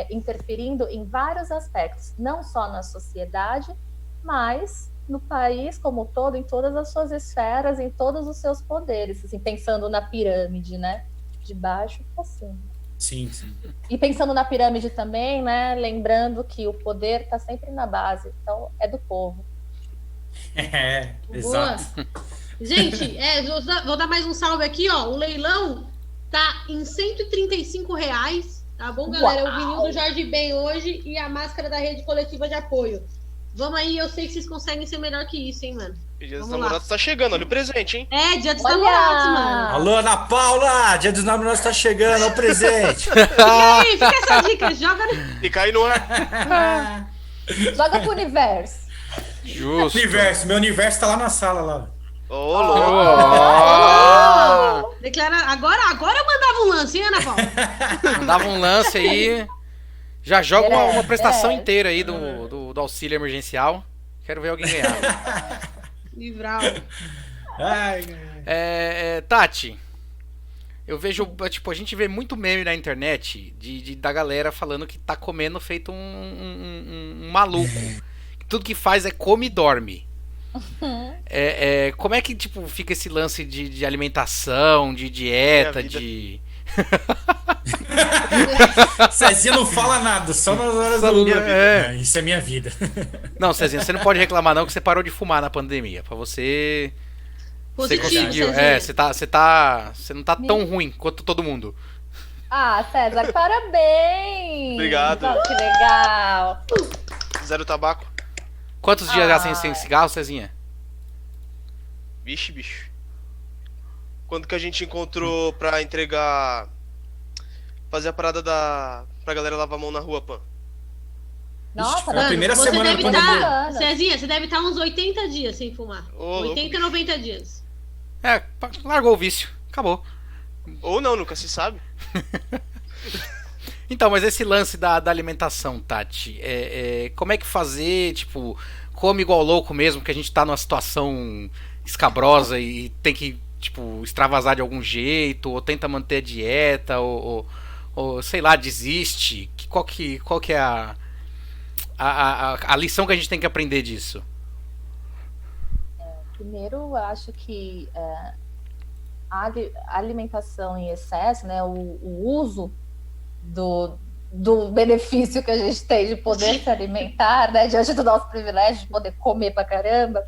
interferindo em vários aspectos, não só na sociedade, mas no país como um todo, em todas as suas esferas, em todos os seus poderes, assim, pensando na pirâmide, né, de baixo para cima. Sim, sim. E pensando na pirâmide também, né? Lembrando que o poder está sempre na base, então é do povo. Exato. Boa. Gente, vou dar mais um salve aqui, ó. O leilão tá em R$135, tá bom, galera? Uau. O vinil do Jorge Ben hoje e a máscara da Rede Coletiva de Apoio. Vamos aí, eu sei que vocês conseguem ser melhor que isso, hein, mano? E Dia dos Vamos Namorados tá chegando, olha o presente, hein? Dia dos Olha! Namorados, mano. Alô, Ana Paula! Dia dos Namorados tá chegando, olha o presente! Fica essa dica, joga no... E cai no ar. Joga pro universo. Justo. Universo, meu universo tá lá na sala lá. Ô, louco. Ó. Declara... Agora eu mandava um lance, hein, Ana Paula? Mandava um lance aí. Já joga uma prestação É. inteira aí do auxílio emergencial. Quero ver alguém ganhar. Livral. Ai, Tati, eu vejo, tipo, a gente vê muito meme na internet da galera falando que tá comendo feito um maluco. Tudo que faz é come e dorme. Como é que, tipo, fica esse lance de alimentação, de dieta, de... Cezinha não fala nada, só nas horas Só do minha vida. Isso é minha vida. Não, Cezinha, você não pode reclamar não que você parou de fumar na pandemia. Pra você... Positivo, você conseguiu. Cezinha. Você não tá tão ruim quanto todo mundo. Ah, César, parabéns! Obrigado. Oh, que legal! Zero tabaco. Quantos dias já sem cigarro, Cezinha? Vixe, bicho. Quando que a gente encontrou pra entregar... Fazer a parada pra galera lavar a mão na rua, Pan? Nossa, foi a primeira você semana deve da pandemia. Cezinha, você deve estar uns 80 dias sem fumar. Ô, 80, 90 dias. Largou o vício. Acabou. Ou não, nunca se sabe. Então, mas esse lance da alimentação, Tati, como é que fazer, tipo, come igual louco mesmo, que a gente tá numa situação escabrosa e tem que, tipo, extravasar de algum jeito, ou tenta manter a dieta, ou sei lá, desiste? Qual que é a lição que a gente tem que aprender disso? Primeiro, eu acho que a alimentação em excesso, né, o uso do benefício que a gente tem de poder se alimentar, né, diante do nosso privilégio de poder comer pra caramba,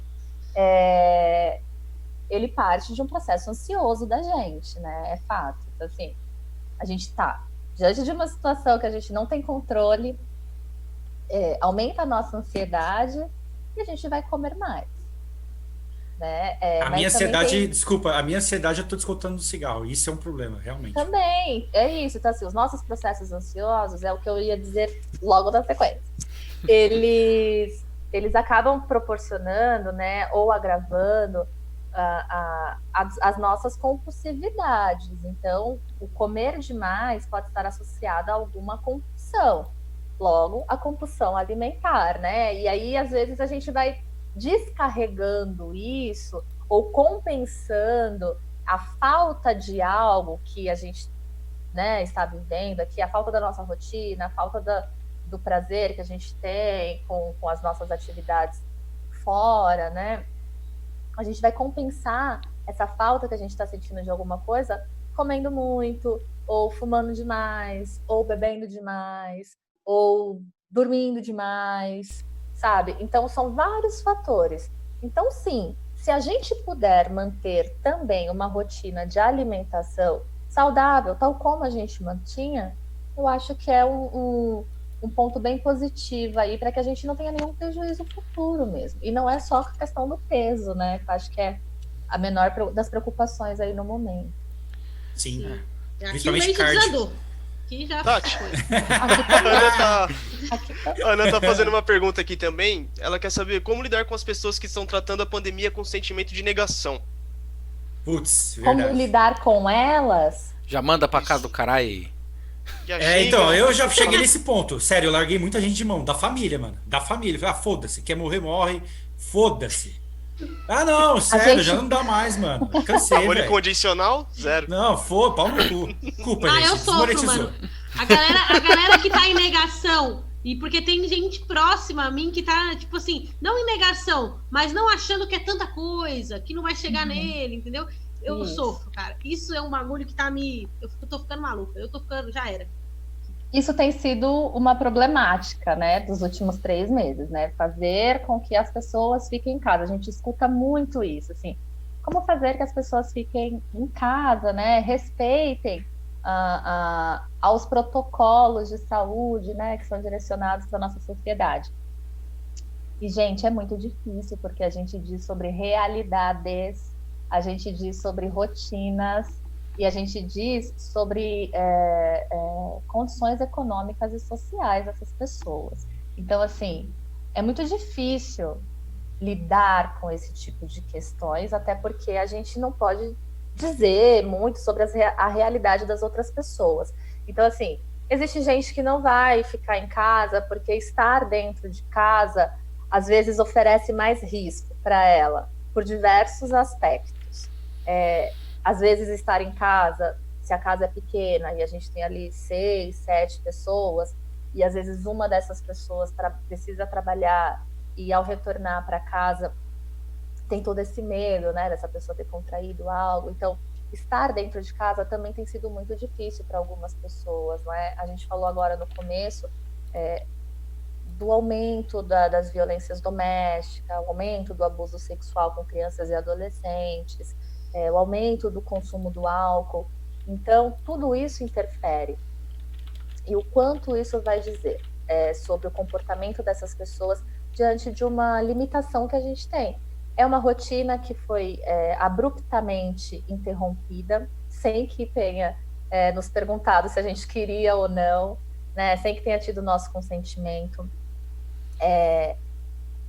ele parte de um processo ansioso da gente, né, é fato. Então, assim, a gente tá diante de uma situação que a gente não tem controle, aumenta a nossa ansiedade e a gente vai comer mais. Né? A minha ansiedade, desculpa, a minha ansiedade eu tô descontando do cigarro. Isso é um problema, realmente. Também, é isso. Então, assim, os nossos processos ansiosos, é o que eu ia dizer logo na sequência. Eles acabam proporcionando, né, ou agravando as nossas compulsividades. Então, o comer demais pode estar associado a alguma compulsão. Logo, a compulsão alimentar, né? E aí, às vezes, a gente vai descarregando isso ou compensando a falta de algo que a gente, né, está vivendo aqui, a falta da nossa rotina, a falta do prazer que a gente tem com as nossas atividades fora, né? A gente vai compensar essa falta que a gente está sentindo de alguma coisa comendo muito ou fumando demais, ou bebendo demais, ou dormindo demais, sabe? Então, são vários fatores. Então, sim, se a gente puder manter também uma rotina de alimentação saudável, tal como a gente mantinha, eu acho que é um ponto bem positivo aí para que a gente não tenha nenhum prejuízo futuro mesmo. E não é só a questão do peso, né? Eu acho que é a menor das preocupações aí no momento. Sim. Aqui o Principalmente leite cardio. desandou. Aqui já Tati. foi. A Ana tá fazendo uma pergunta aqui também. Ela quer saber como lidar com as pessoas que estão tratando a pandemia com sentimento de negação. Putz, Como verdade. lidar com elas? Já manda pra casa do caralho aí. Já Então, xinga. eu já cheguei nesse ponto. Sério, eu larguei muita gente de mão. Da família, mano. Da família. Ah, foda-se. Quer morrer, morre. Foda-se. Ah, não, sério, gente- já não dá mais, mano. Cansei, Amor velho. incondicional, 0. Não, foda, pau no cu. Desculpa, gente. Eu sofro, desmonetizou. mano. A galera que tá em negação, e porque tem gente próxima a mim que tá, tipo assim, não em negação, mas não achando que é tanta coisa, que não vai chegar nele, entendeu? Eu Isso. sofro, cara. Isso é um bagulho que tá me... Eu tô ficando maluca. Eu tô ficando... Já era. Isso tem sido uma problemática, né, dos últimos 3 meses, né? Fazer com que as pessoas fiquem em casa. A gente escuta muito isso, assim. Como fazer que as pessoas fiquem em casa, né? Respeitem aos protocolos de saúde, né, que são direcionados para a nossa sociedade. E, gente, é muito difícil, porque a gente diz sobre realidades, a gente diz sobre rotinas, e a gente diz sobre condições econômicas e sociais dessas pessoas. Então, assim, é muito difícil lidar com esse tipo de questões, até porque a gente não pode dizer muito sobre a realidade das outras pessoas. Então, assim, existe gente que não vai ficar em casa porque estar dentro de casa às vezes oferece mais risco para ela, por diversos aspectos. Às vezes estar em casa, se a casa é pequena e a gente tem ali 6, 7 pessoas, e às vezes uma dessas pessoas precisa trabalhar e ao retornar para casa tem todo esse medo, né, dessa pessoa ter contraído algo. Então, estar dentro de casa também tem sido muito difícil para algumas pessoas, não é? A gente falou agora no começo do aumento das violências domésticas, o aumento do abuso sexual com crianças e adolescentes, o aumento do consumo do álcool. Então, tudo isso interfere. E o quanto isso vai dizer sobre o comportamento dessas pessoas diante de uma limitação que a gente tem. É uma rotina que foi abruptamente interrompida, sem que tenha nos perguntado se a gente queria ou não, né? Sem que tenha tido nosso consentimento.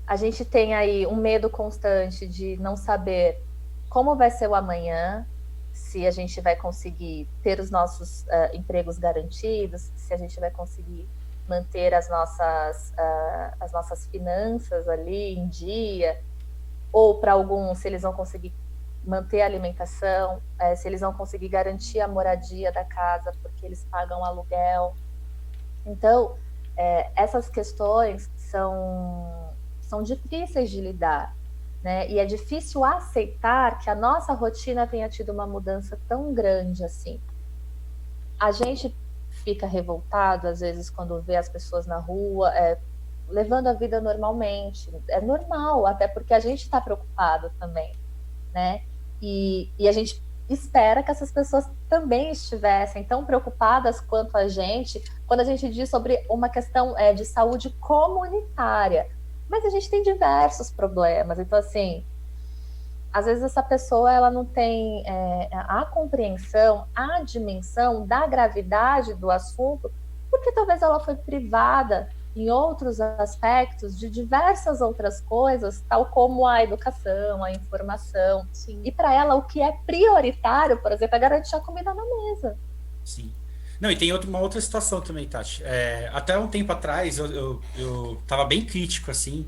A gente tem aí um medo constante de não saber como vai ser o amanhã, se a gente vai conseguir ter os nossos empregos garantidos, se a gente vai conseguir manter as nossas finanças ali em dia, ou para alguns, se eles vão conseguir manter a alimentação, se eles vão conseguir garantir a moradia da casa, porque eles pagam aluguel. Então, essas questões são difíceis de lidar, né? E é difícil aceitar que a nossa rotina tenha tido uma mudança tão grande assim. A gente fica revoltado, às vezes, quando vê as pessoas na rua, levando a vida normalmente. É normal, até porque a gente está preocupado também, né? E a gente espera que essas pessoas também estivessem tão preocupadas quanto a gente, quando a gente diz sobre uma questão de saúde comunitária. Mas a gente tem diversos problemas. Então, assim, às vezes essa pessoa ela não tem a compreensão, a dimensão da gravidade do assunto, porque talvez ela foi privada em outros aspectos de diversas outras coisas, tal como a educação, a informação. Sim. E para ela o que é prioritário, por exemplo, é garantir a comida na mesa. Sim. Não, e tem uma outra situação também, Tati. Até um tempo atrás eu tava bem crítico, assim,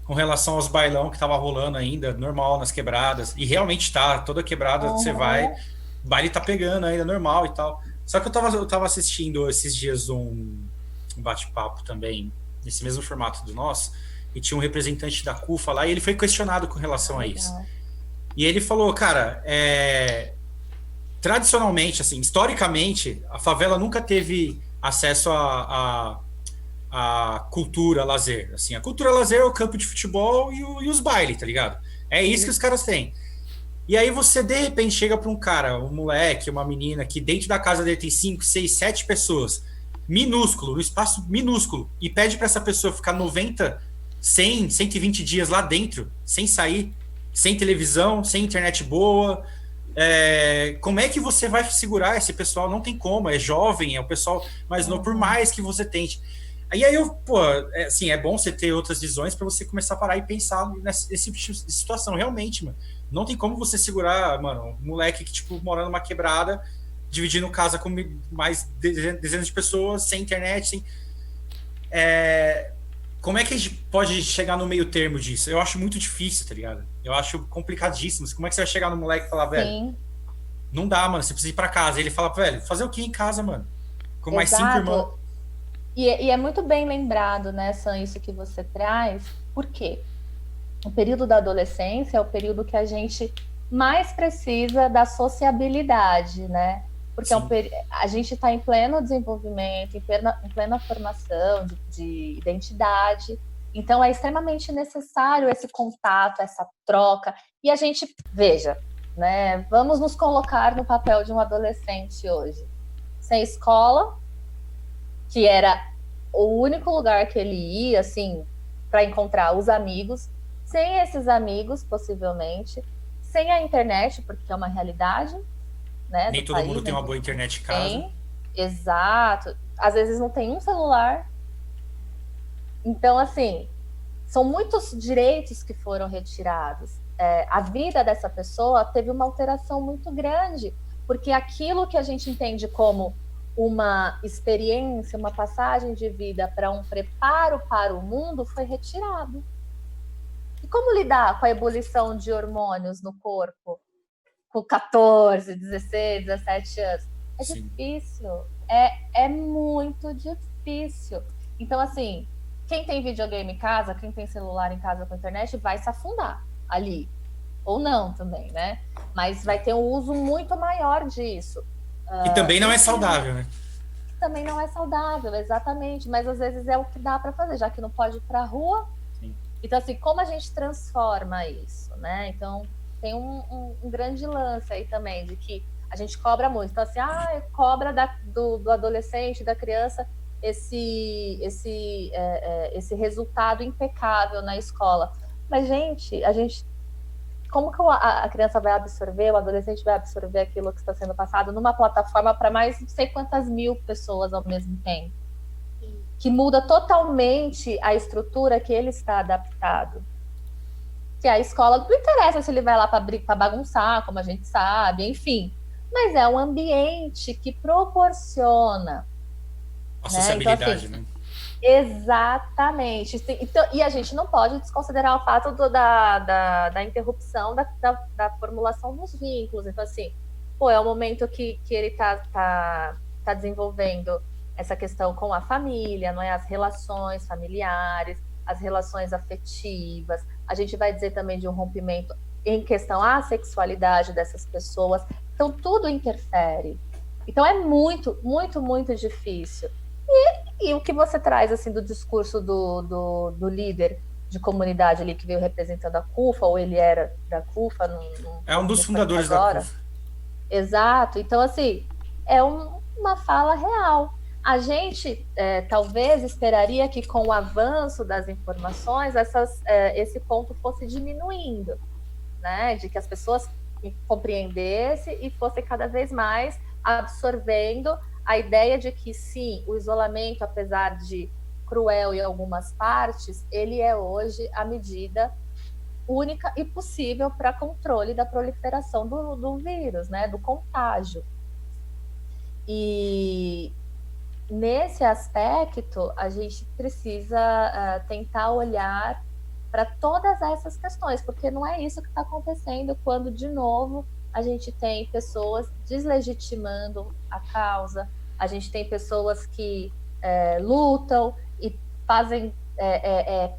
com relação aos bailão que tava rolando ainda, normal, nas quebradas. E realmente tá, toda quebrada você vai, baile tá pegando ainda, normal e tal. Só que eu tava assistindo esses dias um bate-papo também, nesse mesmo formato do nosso, e tinha um representante da CUFA lá, e ele foi questionado com relação a isso. E ele falou, cara, tradicionalmente, assim, historicamente, a favela nunca teve acesso a cultura, lazer. Assim, a cultura lazer é o campo de futebol e os bailes, tá ligado? É isso que os caras têm. E aí você, de repente, chega para um cara, um moleque, uma menina, que dentro da casa dele tem 5, 6, 7 pessoas, minúsculo, no espaço minúsculo, e pede para essa pessoa ficar 90, 100, 120 dias lá dentro, sem sair, sem televisão, sem internet boa. Como é que você vai segurar esse pessoal? Não tem como, é jovem, é o pessoal mais novo, por mais que você tente. Aí é bom você ter outras visões para você começar a parar e pensar nesse tipo de situação, realmente, mano. Não tem como você segurar, mano, um moleque que, tipo, mora numa quebrada, dividindo casa com mais dezenas de pessoas, sem internet, sem... Como é que a gente pode chegar no meio termo disso? Eu acho muito difícil, tá ligado? Eu acho complicadíssimo. Como é que você vai chegar no moleque e falar, velho, não dá, mano, você precisa ir pra casa. E ele fala, velho, fazer o que em casa, mano? Com mais 5 irmãos. E é muito bem lembrado, né, Sam, isso que você traz. Por quê? O período da adolescência é o período que a gente mais precisa da sociabilidade, né? Porque a gente está em pleno desenvolvimento, em plena formação de identidade. Então, é extremamente necessário esse contato, essa troca. E a gente, veja, né? Vamos nos colocar no papel de um adolescente hoje. Sem escola, que era o único lugar que ele ia, assim, para encontrar os amigos, sem esses amigos, possivelmente, sem a internet, porque é uma realidade, né? Nem todo mundo tem uma boa internet em casa. Exato. Às vezes não tem um celular. Então, assim, são muitos direitos que foram retirados. A vida dessa pessoa teve uma alteração muito grande, porque aquilo que a gente entende como uma experiência, uma passagem de vida para um preparo para o mundo foi retirado. E como lidar com a ebulição de hormônios no corpo com 14, 16, 17 anos? É Sim. difícil, é muito difícil. Então, assim, quem tem videogame em casa, quem tem celular em casa com internet, vai se afundar ali. Ou não também, né? Mas vai ter um uso muito maior disso. E também não é saudável, né? Também não é saudável, exatamente. Mas às vezes é o que dá para fazer, já que não pode ir para a rua. Sim. Então, assim, como a gente transforma isso, né? Então, tem um grande lance aí também, de que a gente cobra muito. Então, assim, cobra do adolescente, da criança, esse resultado impecável na escola. Mas, gente, como que a criança vai absorver, o adolescente vai absorver aquilo que está sendo passado numa plataforma para mais não sei quantas mil pessoas ao mesmo tempo? Que muda totalmente a estrutura que ele está adaptado. Que a escola, não interessa se ele vai lá para bagunçar, como a gente sabe, enfim. Mas é um ambiente que proporciona a sociabilidade, então, assim, né? Exatamente. Então, e a gente não pode desconsiderar o fato da interrupção da formulação dos vínculos. Então, assim, é o momento que ele está desenvolvendo essa questão com a família, não é? As relações familiares, as relações afetivas. A gente vai dizer também de um rompimento em questão à sexualidade dessas pessoas. Então, tudo interfere. Então, é muito, muito, muito difícil. E o que você traz assim do discurso do líder de comunidade ali que veio representando a CUFA, ou ele era da CUFA? É um dos fundadores da CUFA. Exato. Então, assim, é uma fala real. A gente talvez esperaria que com o avanço das informações esse ponto fosse diminuindo, né? De que as pessoas compreendessem e fossem cada vez mais absorvendo a ideia de que, sim, o isolamento, apesar de cruel em algumas partes, ele é hoje a medida única e possível para controle da proliferação do vírus, né, do contágio. E nesse aspecto, a gente precisa tentar olhar para todas essas questões, porque não é isso que está acontecendo quando, de novo, a gente tem pessoas deslegitimando a causa, a gente tem pessoas que lutam e fazem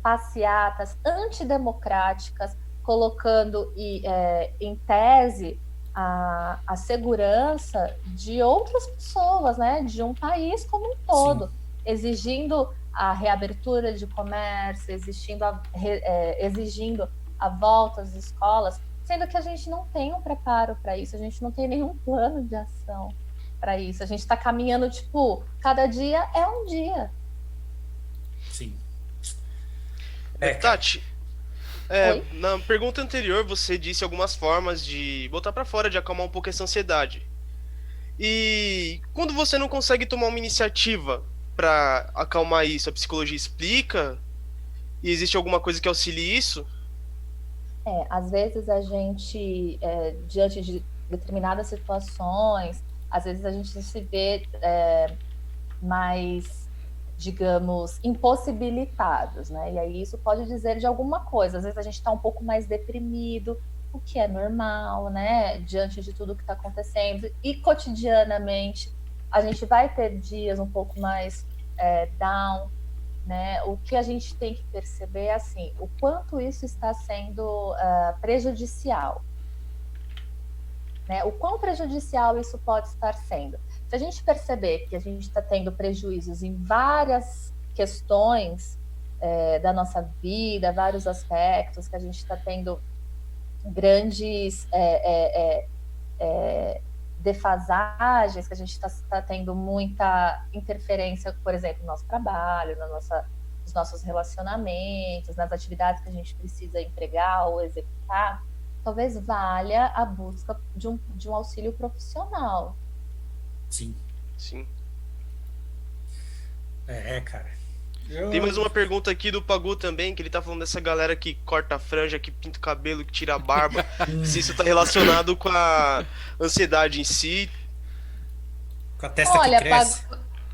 passeatas antidemocráticas, colocando em tese a segurança de outras pessoas, né? De um país como um todo, exigindo a reabertura de comércio, exigindo a volta às escolas, sendo que a gente não tem um preparo para isso, a gente não tem nenhum plano de ação para isso. A gente está caminhando, tipo, cada dia é um dia. Sim. Tati, na pergunta anterior você disse algumas formas de botar para fora, de acalmar um pouco essa ansiedade. E quando você não consegue tomar uma iniciativa para acalmar isso, a psicologia explica? E existe alguma coisa que auxilie isso? Às vezes a gente, diante de determinadas situações, às vezes a gente se vê mais, digamos, impossibilitados, né? E aí isso pode dizer de alguma coisa. Às vezes a gente está um pouco mais deprimido, o que é normal, né? Diante de tudo que está acontecendo. E cotidianamente a gente vai ter dias um pouco mais down, né? O que a gente tem que perceber é assim, o quanto isso está sendo prejudicial, né? O quão prejudicial isso pode estar sendo. Se a gente perceber que a gente está tendo prejuízos em várias questões da nossa vida, vários aspectos, que a gente está tendo grandes defasagens, que a gente está tendo muita interferência, por exemplo, no nosso trabalho, nos nossos relacionamentos, nas atividades que a gente precisa entregar ou executar, talvez valha a busca de um auxílio profissional. Sim. Cara. Tem mais uma pergunta aqui do Pagu também, que ele tá falando dessa galera que corta a franja, que pinta o cabelo, que tira a barba. Se isso tá relacionado com a ansiedade em si. Com a testa que cresce.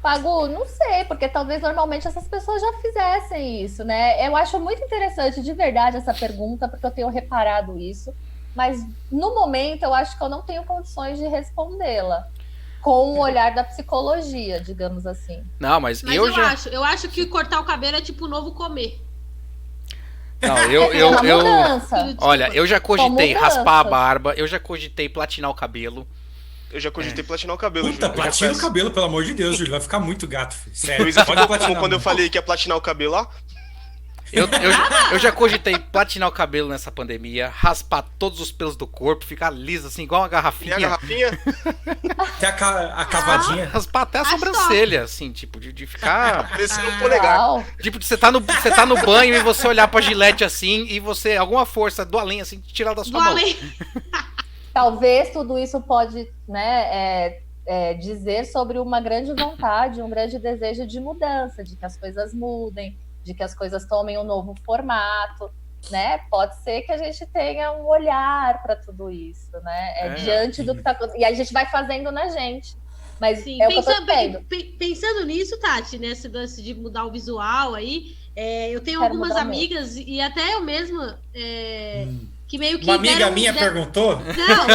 Pagu, não sei, porque talvez normalmente essas pessoas já fizessem isso, né? Eu acho muito interessante, de verdade, essa pergunta, porque eu tenho reparado isso, mas no momento eu acho que eu não tenho condições de respondê-la com o olhar da psicologia, digamos assim. Não, mas eu acho que cortar o cabelo é tipo o novo comer. Não, olha, eu já cogitei raspar a barba, eu já cogitei platinar o cabelo. Eu já cogitei platinar o cabelo, Puta, Júlio. platina o cabelo, pelo amor de Deus, Júlio. Vai ficar muito gato, filho. Sério. Luísa ficou como quando eu falei que ia platinar o cabelo, ó. Eu já cogitei platinar o cabelo nessa pandemia, raspar todos os pelos do corpo, ficar liso assim, igual uma garrafinha. Minha garrafinha? Até a cavadinha. Raspar até a sobrancelha, assim, tipo, de ficar... Parecendo um polegar. Tipo, você tá no banho e você olhar pra Gillette assim, e você, alguma força do além, assim, tirar da sua mão. Talvez tudo isso pode, né, dizer sobre uma grande vontade, um grande desejo de mudança, de que as coisas mudem, de que as coisas tomem um novo formato, né? Pode ser que a gente tenha um olhar para tudo isso, né? Diante do que tá acontecendo. E aí a gente vai fazendo na gente. Mas sim, é o que eu tô vendo. Pensando nisso, Tati, nesse lance de mudar o visual aí, eu tenho algumas amigas, e até eu mesma, que meio que... Uma amiga minha perguntou? Não.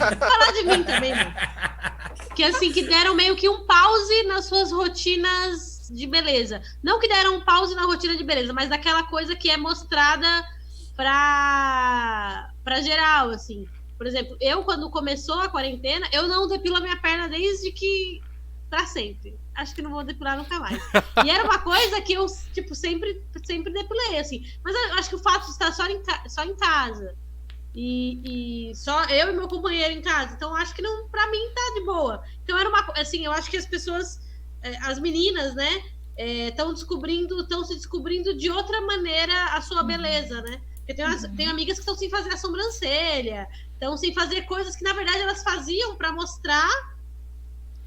Vou falar de mim também, mano. Que assim, que deram meio que um pause nas suas rotinas de beleza. Não que deram um pause na rotina de beleza, mas daquela coisa que é mostrada pra geral, assim. Por exemplo, eu, quando começou a quarentena, eu não depilo a minha perna desde que... pra sempre. Acho que não vou depilar nunca mais. E era uma coisa que eu, tipo, sempre depilei, assim. Mas eu acho que o fato de estar só em casa e só eu e meu companheiro em casa, então acho que não, pra mim tá de boa. Então era uma, assim, eu acho que as pessoas, as meninas, né, estão se descobrindo de outra maneira a sua beleza, né? Porque tem amigas que estão sem fazer a sobrancelha, estão sem fazer coisas que na verdade elas faziam pra mostrar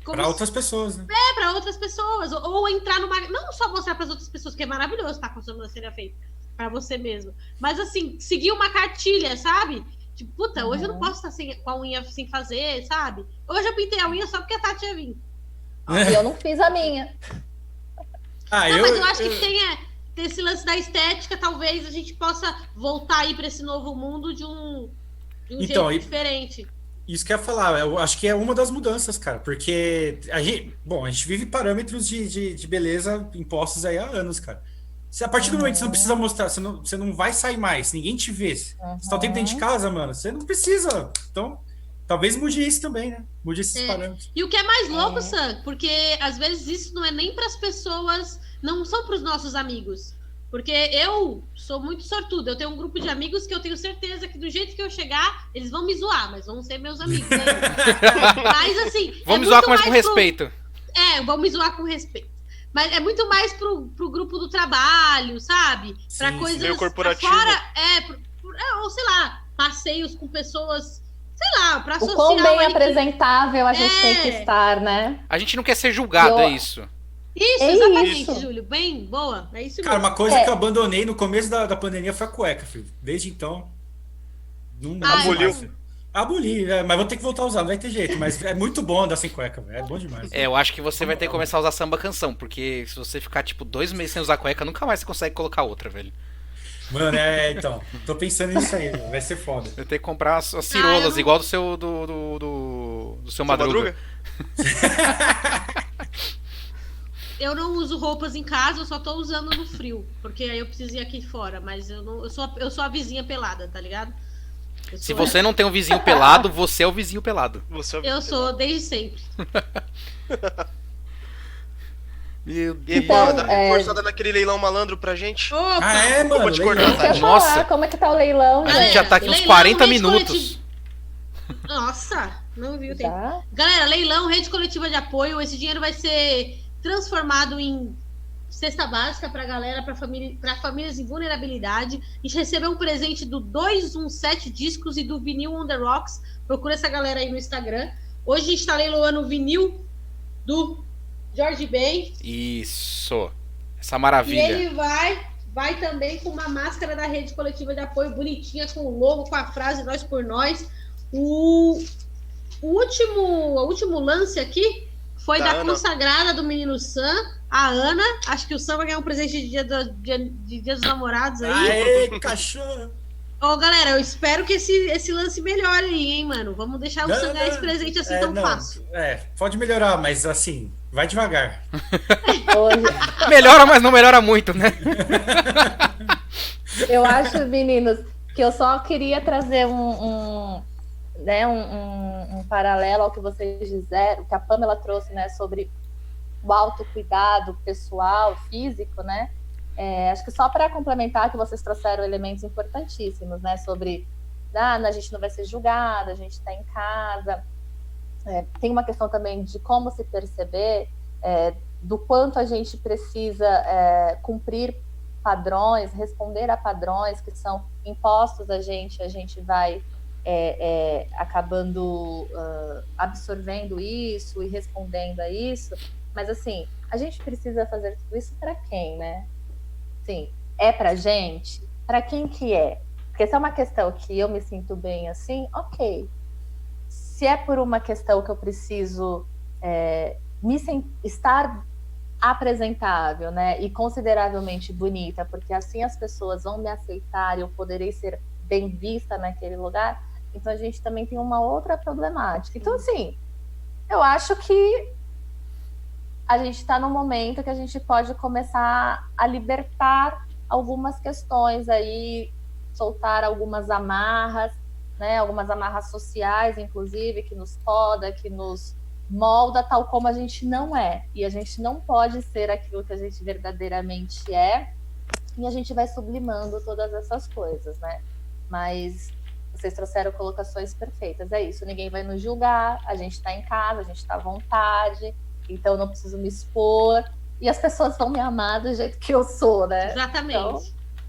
para outras pessoas, né? Para outras pessoas. Ou entrar numa... Não só mostrar para as outras pessoas, que é maravilhoso estar com a sobrancelha feita para você mesmo. Mas, assim, seguir uma cartilha, sabe? Tipo, puta, hoje eu não posso estar com a unha sem fazer, sabe? Hoje eu pintei a unha só porque a Tati ia vir. E eu não fiz a minha. Mas eu acho que tem esse lance da estética, talvez a gente possa voltar aí para esse novo mundo de um jeito diferente. Isso que eu ia falar, eu acho que é uma das mudanças, cara, porque a gente vive parâmetros de beleza impostos aí há anos, cara. Se a partir do momento que você não precisa mostrar, você não vai sair mais, ninguém te vê. Você tá o tempo dentro de casa, mano, você não precisa. Então, Talvez mude isso também, né? Mude esses parâmetros. E o que é mais louco, Sam, porque às vezes isso não é nem para as pessoas, não são para os nossos amigos. Porque eu sou muito sortuda. Eu tenho um grupo de amigos que eu tenho certeza que do jeito que eu chegar, eles vão me zoar, mas vão ser meus amigos. Né? Mas assim. Vamos me zoar com respeito. Vão me zoar com respeito. Mas é muito mais pro grupo do trabalho, sabe? Para coisas meio corporativo. Fora, ou sei lá, passeios com pessoas. Sei lá, pra social. O quão bem apresentável a gente tem que estar, né? A gente não quer ser julgado, é isso. Isso, exatamente, Júlio. Bem, boa. É isso mesmo. Cara, uma coisa que eu abandonei no começo da pandemia foi a cueca, filho. Desde então, não aboliu. Aboli, mas vou ter que voltar a usar, não vai ter jeito. Mas é muito bom andar sem cueca, velho. É bom demais. Eu acho que você vai ter que começar a usar samba canção, porque se você ficar, 2 meses sem usar cueca, nunca mais você consegue colocar outra, velho. Mano, então. Tô pensando nisso aí, vai ser foda. Eu tenho que comprar as cirolas, igual do seu Madruga. Eu não uso roupas em casa, eu só tô usando no frio. Porque aí eu preciso ir aqui fora. Mas eu sou a vizinha pelada, tá ligado? Se você não tem um vizinho pelado, você é o vizinho pelado. Eu sou desde sempre. Meu Deus. E aí, bora dar uma forçada naquele leilão malandro pra gente? Opa! Mano. Nossa. Como é que tá o leilão, A gente já tá aqui uns 40 minutos. Nossa, não viu o tempo. Tá. Galera, leilão, rede coletiva de apoio. Esse dinheiro vai ser transformado em cesta básica pra galera, pra famílias em vulnerabilidade. A gente recebeu um presente do 217 Discos e do vinil On The Rocks. Procura essa galera aí no Instagram. Hoje a gente tá leiloando o vinil do Jorge Ben. Isso. Essa maravilha. E ele vai também com uma máscara da rede coletiva de apoio bonitinha, com o logo, com a frase Nós por Nós. O último lance aqui foi da consagrada do menino Sam, a Ana. Acho que o Sam vai ganhar um presente de Dia dos Namorados aí. Aê, cachorro! Ô, galera, eu espero que esse lance melhore aí, hein, mano. Vamos deixar o Sam ganhar esse presente assim tão fácil. Pode melhorar, mas assim, vai devagar. Melhora, mas não melhora muito, né? Eu acho, meninos, que eu só queria trazer um paralelo ao que vocês disseram, que a Pamela trouxe, né, sobre o autocuidado pessoal, físico, né? Acho que só para complementar que vocês trouxeram elementos importantíssimos, né? Sobre a gente não vai ser julgada, a gente está em casa. Tem uma questão também de como se perceber, do quanto a gente precisa cumprir padrões, responder a padrões que são impostos a gente vai acabando absorvendo isso e respondendo a isso. Mas assim, a gente precisa fazer tudo isso para quem, né? Sim, é pra gente? Para quem que é? Porque se é uma questão que eu me sinto bem assim, ok. Se é por uma questão que eu preciso estar apresentável, né, e consideravelmente bonita, porque assim as pessoas vão me aceitar e eu poderei ser bem vista naquele lugar, então a gente também tem uma outra problemática. Então, assim, eu acho que a gente está num momento que a gente pode começar a libertar algumas questões aí, soltar algumas amarras, né, algumas amarras sociais, inclusive, que nos poda, que nos molda tal como a gente não é. E a gente não pode ser aquilo que a gente verdadeiramente é, e a gente vai sublimando todas essas coisas, né? Mas vocês trouxeram colocações perfeitas. É isso, ninguém vai nos julgar, a gente está em casa, a gente está à vontade, então eu não preciso me expor, e as pessoas vão me amar do jeito que eu sou, né? Exatamente. Então,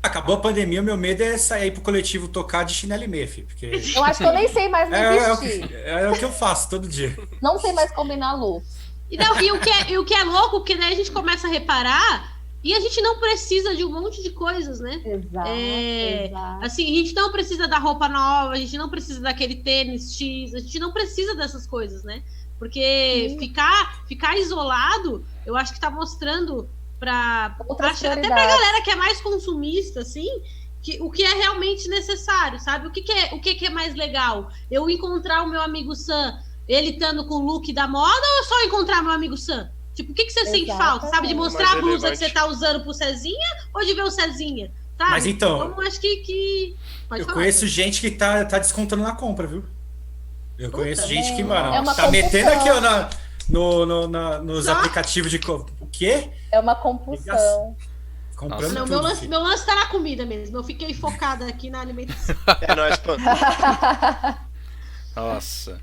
acabou a pandemia, o meu medo é sair pro coletivo tocar de chinelo e meia, filho, porque... eu acho que eu nem sei mais me vestir. É o que eu faço todo dia. Não sei mais combinar look. E o que é louco, porque daí a gente começa a reparar e a gente não precisa de um monte de coisas, né? Exato. Assim, a gente não precisa da roupa nova, a gente não precisa daquele tênis X, a gente não precisa dessas coisas, né? Porque ficar isolado, eu acho que tá mostrando até pra galera que é mais consumista, assim, o que é realmente necessário, sabe? O que é mais legal? Eu encontrar o meu amigo Sam, ele estando com o look da moda, ou só encontrar meu amigo Sam? Tipo, o que você sente falta? Sabe? De mostrar a blusa que você tá usando pro Cezinha ou de ver o Cezinha? Sabe? Mas então, acho que... eu conheço gente que tá descontando na compra, viu? Eu conheço Puta, gente que, é mano, uma tá metendo aqui, ó, nos Nossa. aplicativos de. O quê? É uma compulsão. Comprando Não, tudo. meu lance tá na comida mesmo. Eu fiquei focada aqui na alimentação. É nóis, pô. Nossa.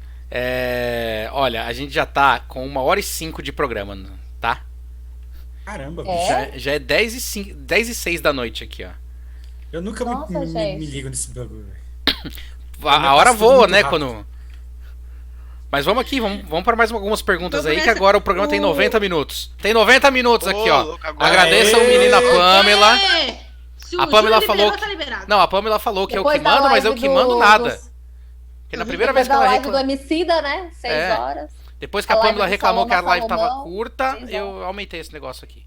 Olha, a gente já tá com 1h05 de programa, tá? Caramba, É? bicho. Já é 10h06 da noite aqui, ó. Eu nunca Nossa, me gente. ligo nesse bagulho, velho. A hora passa tudo voa, muito né? rápido. Mas vamos aqui, vamos para mais algumas perguntas Vamos aí, que nessa. agora o programa tem 90 minutos. Tem 90 minutos aqui, ó. Louco, agora. Agradeço a Aê! menina Pamela. Se A o Pamela Júlio falou liberou, que- tá liberado. Não, a Pamela falou que eu Depois que da mando, mas eu live que mando nada. dos- Porque na primeira vez Depois que da ela live do reclamou. Emicida, né? 6 É. horas. Depois que a a live Pamela do reclamou que a Salomão live tava Salomão, curta, 6 eu aumentei esse negócio aqui.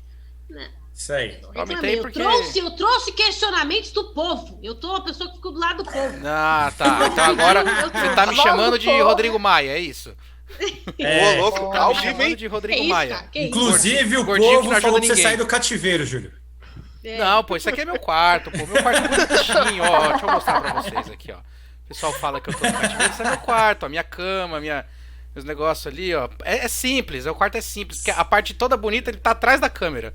Isso aí. Reclamei. aumentei porque- Eu trouxe questionamentos do povo. Eu tô uma pessoa que fica do lado do povo. Ah, tá. Então agora você tá me Logo, chamando de porra. Rodrigo Maia, é isso? Ô, louco, Tá tá Tá ao me vivo, chamando hein? de Rodrigo Que Maia. isso, cara? Que isso? Inclusive, o Gordinho que povo não ajuda falou pra você ninguém. sair do cativeiro, Júlio. É. Não, pô, isso aqui é meu quarto, pô. Meu quarto é muito bonitinho, ó. Deixa eu mostrar pra vocês aqui, ó. O pessoal fala que eu tô no cativeiro, isso é meu quarto, a minha cama, meus negócios ali, ó. É simples, o quarto é simples, porque a parte toda bonita ele tá atrás da câmera.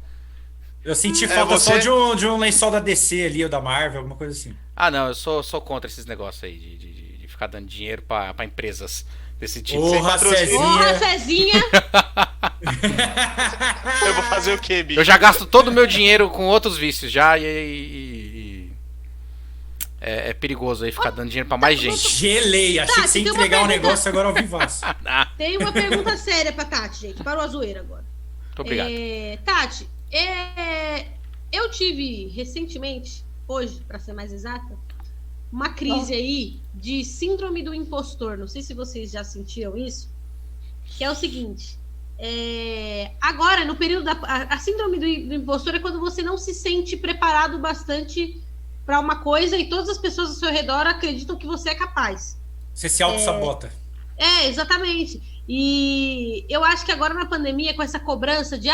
Eu senti falta você- só de um lençol da DC ali, ou da Marvel, alguma coisa assim. Ah, não, eu sou contra esses negócios aí de ficar dando dinheiro pra empresas desse tipo. Porra, patrocínio. Porra, Cezinha. Cezinha! Eu vou fazer o quê, bicho? Eu já gasto todo o meu dinheiro com outros vícios já é perigoso aí ficar dando dinheiro pra mais gente. Gelei. Achei Tá, que você ia tem uma entregar um pergunta. negócio agora ao vivaço. Tem uma pergunta séria pra Tati, gente. Parou a zoeira agora. Muito obrigado. Tati, eu tive recentemente, hoje, pra ser mais exata, uma crise aí de síndrome do impostor. Não sei se vocês já sentiram isso. Que é o seguinte. Agora, no período a síndrome do impostor é quando você não se sente preparado bastante para uma coisa e todas as pessoas ao seu redor acreditam que você é capaz. Você se auto-sabota. Exatamente. E eu acho que agora na pandemia, com essa cobrança de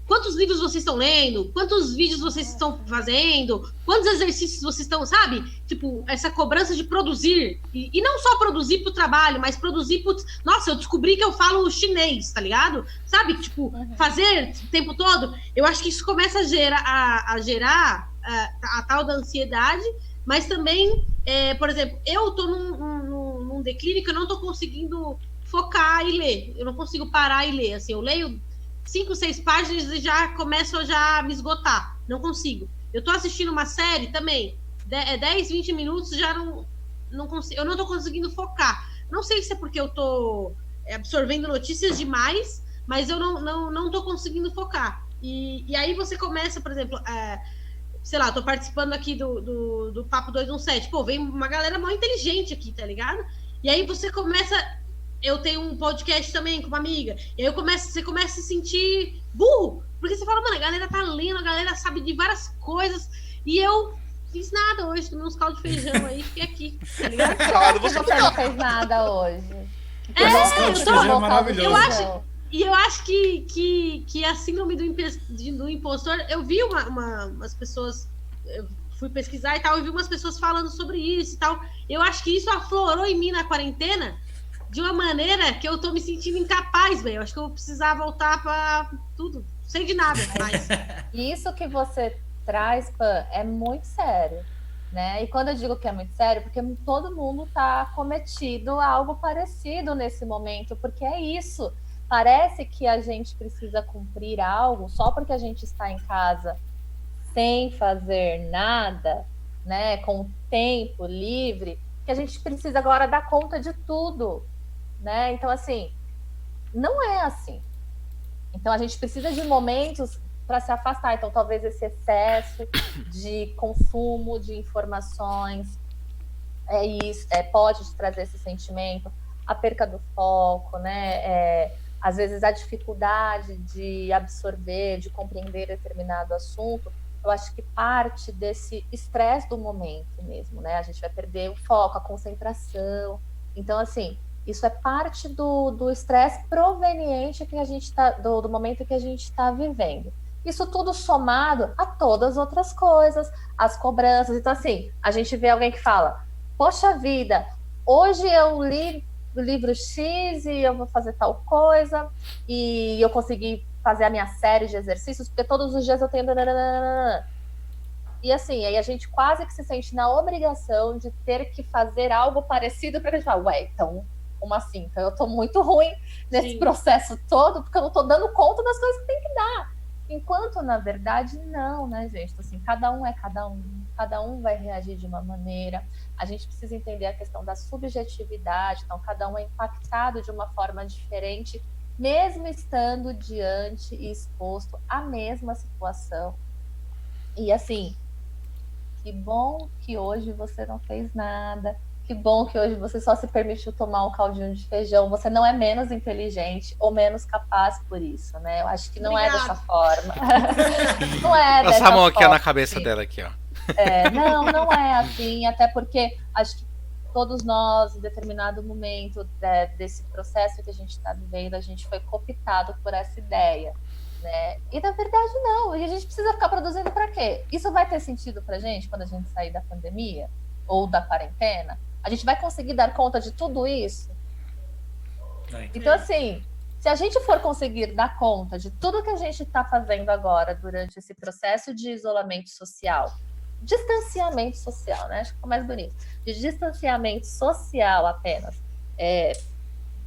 quantos livros vocês estão lendo, quantos vídeos vocês estão fazendo, quantos exercícios vocês estão, sabe? Tipo, essa cobrança de produzir, e não só produzir pro trabalho, mas produzir pro... Nossa, eu descobri que eu falo chinês, tá ligado? Sabe? Tipo, fazer o tempo todo. Eu acho que isso começa a gerar a tal da ansiedade, mas também, por exemplo, eu tô num declínio que eu não tô conseguindo focar e ler. Eu não consigo parar e ler. Assim, eu leio 5, 6 páginas e já começo a me esgotar. Não consigo. Eu tô assistindo uma série também, 10, 20 minutos, já não consigo. Eu não tô conseguindo focar. Não sei se é porque eu tô absorvendo notícias demais, mas eu não tô conseguindo focar. E aí você começa, por exemplo, sei lá, tô participando aqui do Papo 217. Pô, vem uma galera mal inteligente aqui, tá ligado? E aí você começa... Eu tenho um podcast também com uma amiga. E aí você começa a se sentir burro. Porque você fala, mano, a galera tá lendo, a galera sabe de várias coisas. E eu fiz nada hoje, tomei uns caldos de feijão aí, fiquei aqui, tá ligado? Calado, Por você que você não fez nada hoje? Esse caldo de eu feijão é tô maravilhoso. Eu acho que a síndrome do impostor... Eu vi umas pessoas... Eu fui pesquisar e tal, e vi umas pessoas falando sobre isso e tal. Eu acho que isso aflorou em mim na quarentena de uma maneira que eu tô me sentindo incapaz, velho. Eu acho que eu vou precisar voltar pra tudo. Não sei de nada mais. Isso que você traz, Pan, é muito sério, né? E quando eu digo que é muito sério, porque todo mundo tá cometido a algo parecido nesse momento, porque é isso. Parece que a gente precisa cumprir algo só porque a gente está em casa sem fazer nada, né? Com tempo livre, que a gente precisa agora dar conta de tudo, né? Então, assim, não é assim. Então, a gente precisa de momentos para se afastar. Então, talvez esse excesso de consumo de informações pode te trazer esse sentimento, a perca do foco, né? Às vezes, a dificuldade de absorver, de compreender determinado assunto. Eu acho que parte desse estresse do momento mesmo, né? A gente vai perder o foco, a concentração. Então, assim, isso é parte do estresse proveniente que a gente tá, do momento que a gente está vivendo. Isso tudo somado a todas as outras coisas, as cobranças. Então, assim, a gente vê alguém que fala, poxa vida, hoje eu li livro X e eu vou fazer tal coisa, e eu consegui fazer a minha série de exercícios, porque todos os dias eu tenho... E assim, aí a gente quase que se sente na obrigação de ter que fazer algo parecido para a gente falar, ué, então, como assim? Então eu tô muito ruim nesse processo todo, porque eu não tô dando conta das coisas que tem que dar. Enquanto, na verdade, não, né, gente? Assim, cada um vai reagir de uma maneira. A gente precisa entender a questão da subjetividade, então cada um é impactado de uma forma diferente, mesmo estando diante e exposto à mesma situação. E assim, que bom que hoje você não fez nada, que bom que hoje você só se permitiu tomar um caldinho de feijão, você não é menos inteligente ou menos capaz por isso, né? Eu acho que não é dessa forma. Não é dessa forma. Passa a mão aqui forma, na cabeça assim. dela aqui, ó. Não é assim, até porque acho que todos nós, em determinado momento desse processo que a gente está vivendo, a gente foi cooptado por essa ideia, né? E na verdade não, e a gente precisa ficar produzindo para quê? Isso vai ter sentido para a gente quando a gente sair da pandemia ou da quarentena? A gente vai conseguir dar conta de tudo isso? Então, assim, se a gente for conseguir dar conta de tudo que a gente está fazendo agora durante esse processo de isolamento social, distanciamento social, né? Acho que ficou mais bonito. De distanciamento social apenas,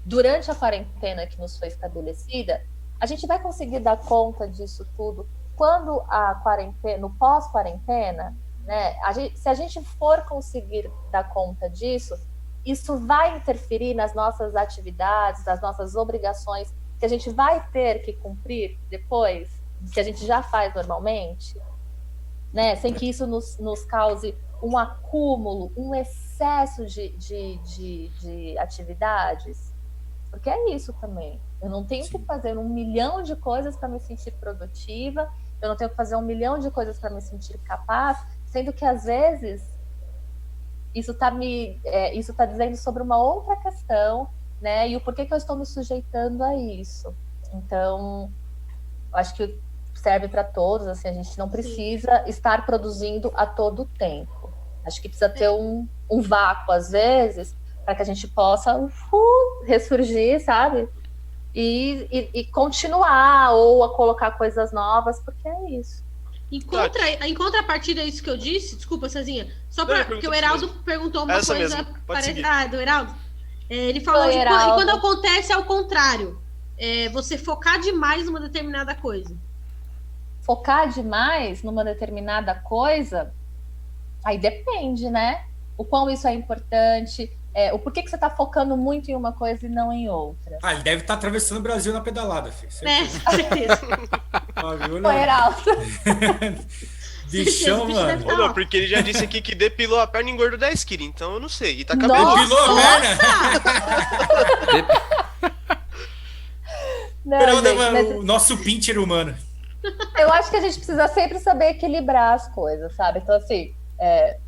durante a quarentena que nos foi estabelecida, a gente vai conseguir dar conta disso tudo quando a quarentena, no pós-quarentena, né? Se a gente for conseguir dar conta disso, isso vai interferir nas nossas atividades, nas nossas obrigações, que a gente vai ter que cumprir depois, que a gente já faz normalmente, né? Sem que isso nos cause um acúmulo, um excesso de atividades. Porque é isso também. Eu não tenho que fazer 1 milhão de coisas para me sentir produtiva, eu não tenho que fazer 1 milhão de coisas para me sentir capaz, sendo que às vezes isso está dizendo sobre uma outra questão, né? E o porquê que eu estou me sujeitando a isso. Então, acho que serve para todos, assim, a gente não precisa estar produzindo a todo tempo. Acho que precisa ter um vácuo, às vezes, para que a gente possa ressurgir, sabe? E continuar, ou a colocar coisas novas, porque é isso. Em contrapartida a isso que eu disse, desculpa, Cezinha, só porque o Heraldo perguntou uma coisa parecida. Do Heraldo. Ele falou e quando acontece ao contrário, você focar demais numa determinada coisa. Focar demais numa determinada coisa, aí depende, né? O quão isso é importante, o porquê que você está focando muito em uma coisa e não em outra. Ele deve estar atravessando o Brasil na pedalada, filho. Certeza. Ô, Heraldo. Bichão, mano. Não, porque ele já disse aqui que depilou a perna e engordou 10 quilos, então eu não sei. E tá cabelo. Depilou a perna? O nosso pincher humano. Eu acho que a gente precisa sempre saber equilibrar as coisas, sabe? Então, assim,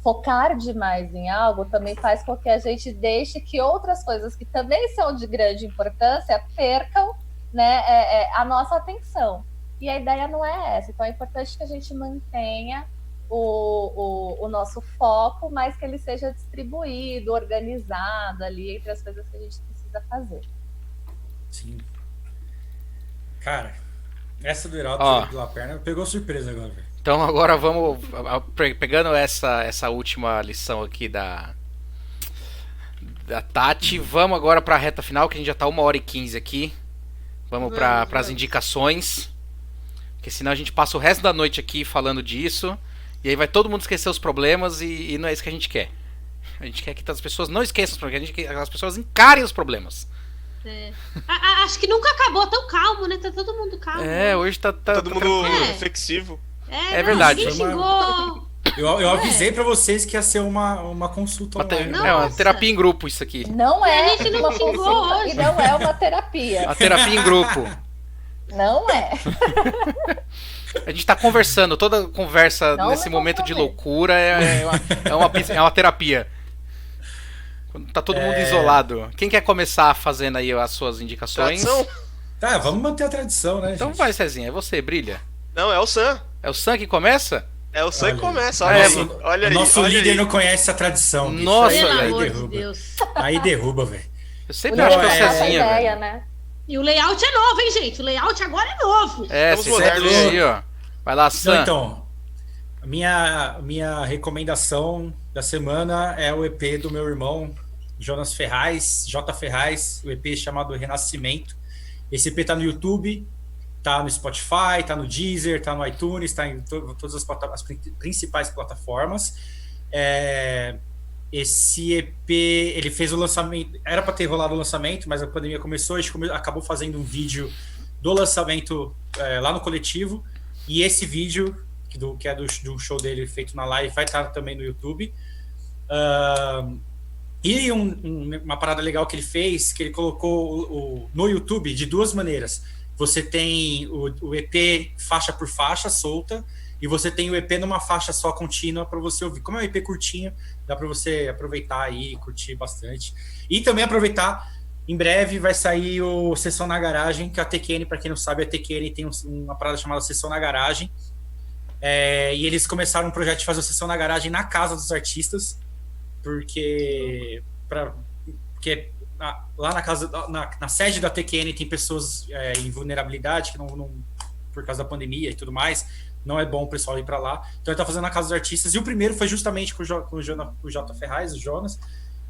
focar demais em algo também faz com que a gente deixe que outras coisas que também são de grande importância percam, né, a nossa atenção. E a ideia não é essa. Então é importante que a gente mantenha o nosso foco, mas que ele seja distribuído, organizado ali entre as coisas que a gente precisa fazer. Sim. Cara, essa do Heraldo pela perna pegou surpresa agora, velho. Então agora vamos, pegando essa última lição aqui da Tati, vamos agora para a reta final, que a gente já tá 1h15 aqui. Vamos para as indicações, porque senão a gente passa o resto da noite aqui falando disso, e aí vai todo mundo esquecer os problemas, e não é isso que a gente quer. A gente quer que as pessoas não esqueçam os problemas, a gente quer que as pessoas encarem os problemas. Acho que nunca acabou tão calmo, né? Tá todo mundo calmo. Hoje tá todo mundo reflexivo. É verdade. Ninguém xingou. Eu avisei pra vocês que ia ser uma consulta online. Uma terapia em grupo isso aqui. Não é a gente não xingou hoje. E não é uma terapia. A terapia em grupo. Não é. A gente tá conversando, toda conversa nesse momento de loucura é uma terapia. Quando tá todo mundo isolado. Quem quer começar fazendo aí as suas indicações? Tradição? Tá, vamos manter a tradição, né, então gente? vai, Cezinha, é você, brilha. Não, é o Sam. É o Sam que começa? É o Sam que começa, olha aí. Nosso líder não conhece a tradição. Nossa, pelo aí amor derruba. de Deus. Aí derruba, velho. Eu sempre O acho que é o layout Cezinha, ideia, velho. né? E o layout é novo, hein, gente? O layout agora é novo. É, Estamos você sempre modernos. aí, ó. Vai lá, Não, Sam. então, a minha recomendação da semana é o EP do meu irmão, Jonas Ferraz, J. Ferraz, o EP chamado Renascimento. Esse EP tá no YouTube, tá no Spotify, tá no Deezer, tá no iTunes, tá em todas as principais plataformas. Esse EP, ele fez o lançamento, era para ter rolado o lançamento, mas a pandemia começou, a gente acabou fazendo um vídeo do lançamento lá no Coletivo, e esse vídeo, que é do show dele feito na live, vai estar também no YouTube. E uma parada legal que ele fez, que ele colocou no YouTube de duas maneiras. Você tem o EP faixa por faixa, solta, e você tem o EP numa faixa só contínua para você ouvir. Como é um EP curtinho, dá para você aproveitar aí e curtir bastante. E também aproveitar, em breve vai sair o Sessão na Garagem, que a TQN, para quem não sabe, a TQN tem uma parada chamada Sessão na Garagem. E eles começaram um projeto de fazer a Sessão na Garagem na casa dos artistas, porque lá na casa, na sede da TQN tem pessoas em vulnerabilidade, que não, por causa da pandemia e tudo mais, não é bom o pessoal ir para lá. Então ele tá fazendo na casa dos artistas, e o primeiro foi justamente com o J. Ferraz, o Jonas,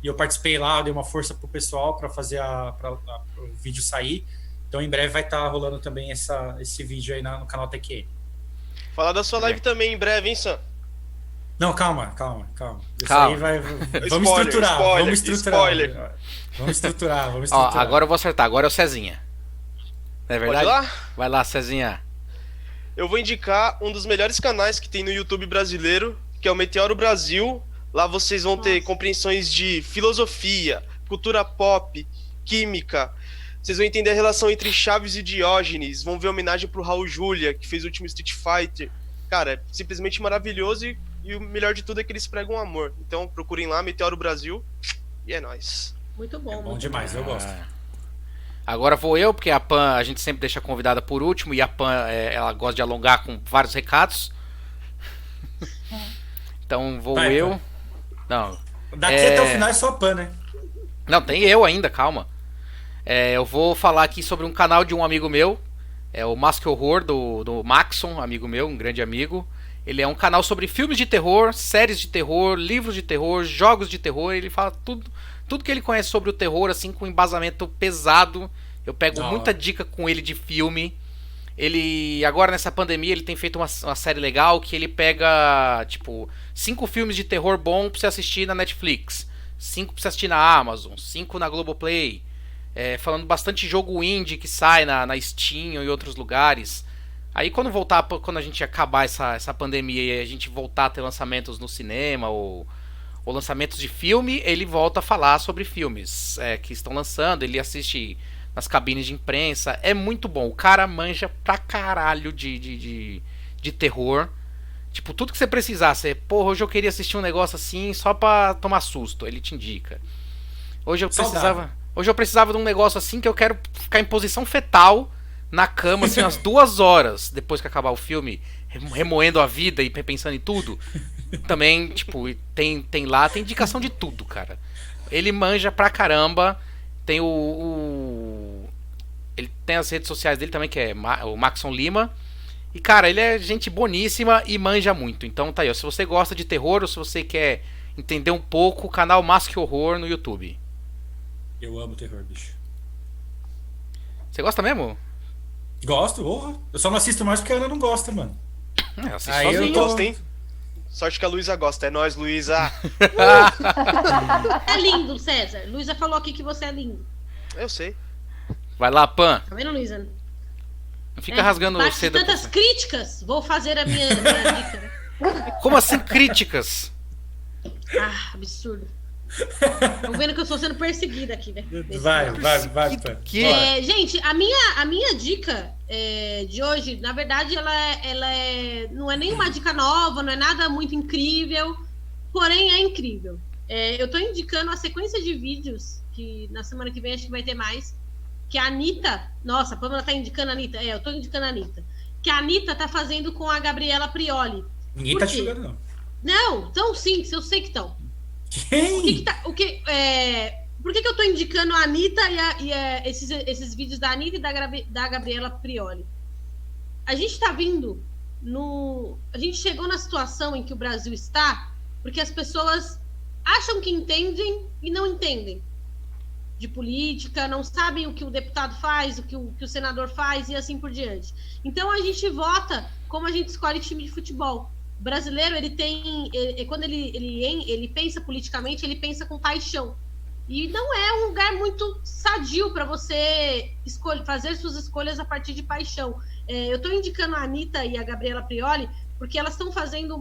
e eu participei lá, dei uma força pro pessoal para fazer o vídeo sair. Então em breve vai estar rolando também esse vídeo aí no canal TQN. Falar da sua live também em breve, hein, Sam? Não, calma. Isso aí vamos estruturar. Vamos estruturar. Ó, agora eu vou acertar. Agora é o Cezinha. Não é verdade? Pode ir lá? Vai lá, Cezinha. Eu vou indicar um dos melhores canais que tem no YouTube brasileiro, que é o Meteoro Brasil. Lá vocês vão ter compreensões de filosofia, cultura pop, química. Vocês vão entender a relação entre Chaves e Diógenes. Vão ver homenagem pro Raul Julia, que fez o último Street Fighter. Cara, é simplesmente maravilhoso, e o melhor de tudo é que eles pregam amor. Então procurem lá, Meteoro Brasil, e é nóis. Muito bom. Bom demais, eu gosto. Agora vou eu, porque a Pan, a gente sempre deixa a convidada por último, e a Pan, ela gosta de alongar com vários recados. Então vou eu. Pan. Não. Daqui até o final é só Pan, né? Não, tem eu ainda, calma. Eu vou falar aqui sobre um canal de um amigo meu, é o Mask Horror, do Maxon, amigo meu, um grande amigo. Ele é um canal sobre filmes de terror, séries de terror, livros de terror, jogos de terror. Ele fala tudo que ele conhece sobre o terror, assim, com embasamento pesado. Eu pego muita dica com ele de filme. Ele, agora nessa pandemia, ele tem feito uma série legal que ele pega, tipo, 5 filmes de terror bom pra você assistir na Netflix, 5 pra você assistir na Amazon, 5 na Globoplay. Falando bastante jogo indie que sai na Steam ou em outros lugares. Aí quando a gente acabar essa pandemia e a gente voltar a ter lançamentos no cinema ou lançamentos de filme, ele volta a falar sobre filmes que estão lançando. Ele assiste nas cabines de imprensa. É muito bom. O cara manja pra caralho de terror. Tipo, tudo que você precisar. Porra, hoje eu queria assistir um negócio assim só pra tomar susto. Ele te indica. Hoje eu precisava de um negócio assim que eu quero ficar em posição fetal na cama, assim, umas 2 horas depois que acabar o filme, remoendo a vida e pensando em tudo. Também, tipo, tem indicação de tudo, cara. Ele manja pra caramba. Tem ele tem as redes sociais dele também, que é o Maxon Lima. E, cara, ele é gente boníssima e manja muito. Então tá aí, ó, se você gosta de terror ou se você quer entender um pouco, o canal Mask Horror no YouTube. Eu amo terror, bicho. Você gosta mesmo? Gosto, porra. Eu só não assisto mais porque a Ana não gosta, mano. Eu assisto Aí sozinho. eu tô... Gosta, hein? Sorte que a Luísa gosta. É nóis, Luísa. É lindo, César. Luísa falou aqui que você é lindo. Eu sei. Vai lá, Pan. Tá vendo, Luísa? Não fica rasgando Parte de seda. tantas críticas, vou fazer a minha dica. Como assim críticas? Ah, absurdo. Estão vendo que eu estou sendo perseguida aqui, né? Vai, Pan. Gente, a minha dica de hoje, na verdade, ela não é nenhuma dica nova, não é nada muito incrível, porém é incrível. Eu tô indicando a sequência de vídeos, que na semana que vem acho que vai ter mais, que a Anitta... Nossa, a Pamela tá indicando a Anitta. Eu tô indicando a Anitta. Que a Anitta tá fazendo com a Gabriela Prioli. Ninguém tá te julgando, não. Não, então sim, eu sei que estão. Quem? Por que eu tô indicando a Anitta esses vídeos da Anitta e da Gabriela Prioli? A gente tá vindo a gente chegou na situação em que o Brasil está porque as pessoas acham que entendem e não entendem de política, não sabem o que o deputado faz, o que o senador faz e assim por diante. Então a gente vota como a gente escolhe time de futebol. O brasileiro, quando ele pensa politicamente, ele pensa com paixão. E não é um lugar muito sadio para você fazer suas escolhas a partir de paixão. Eu estou indicando a Anitta e a Gabriela Prioli porque elas estão fazendo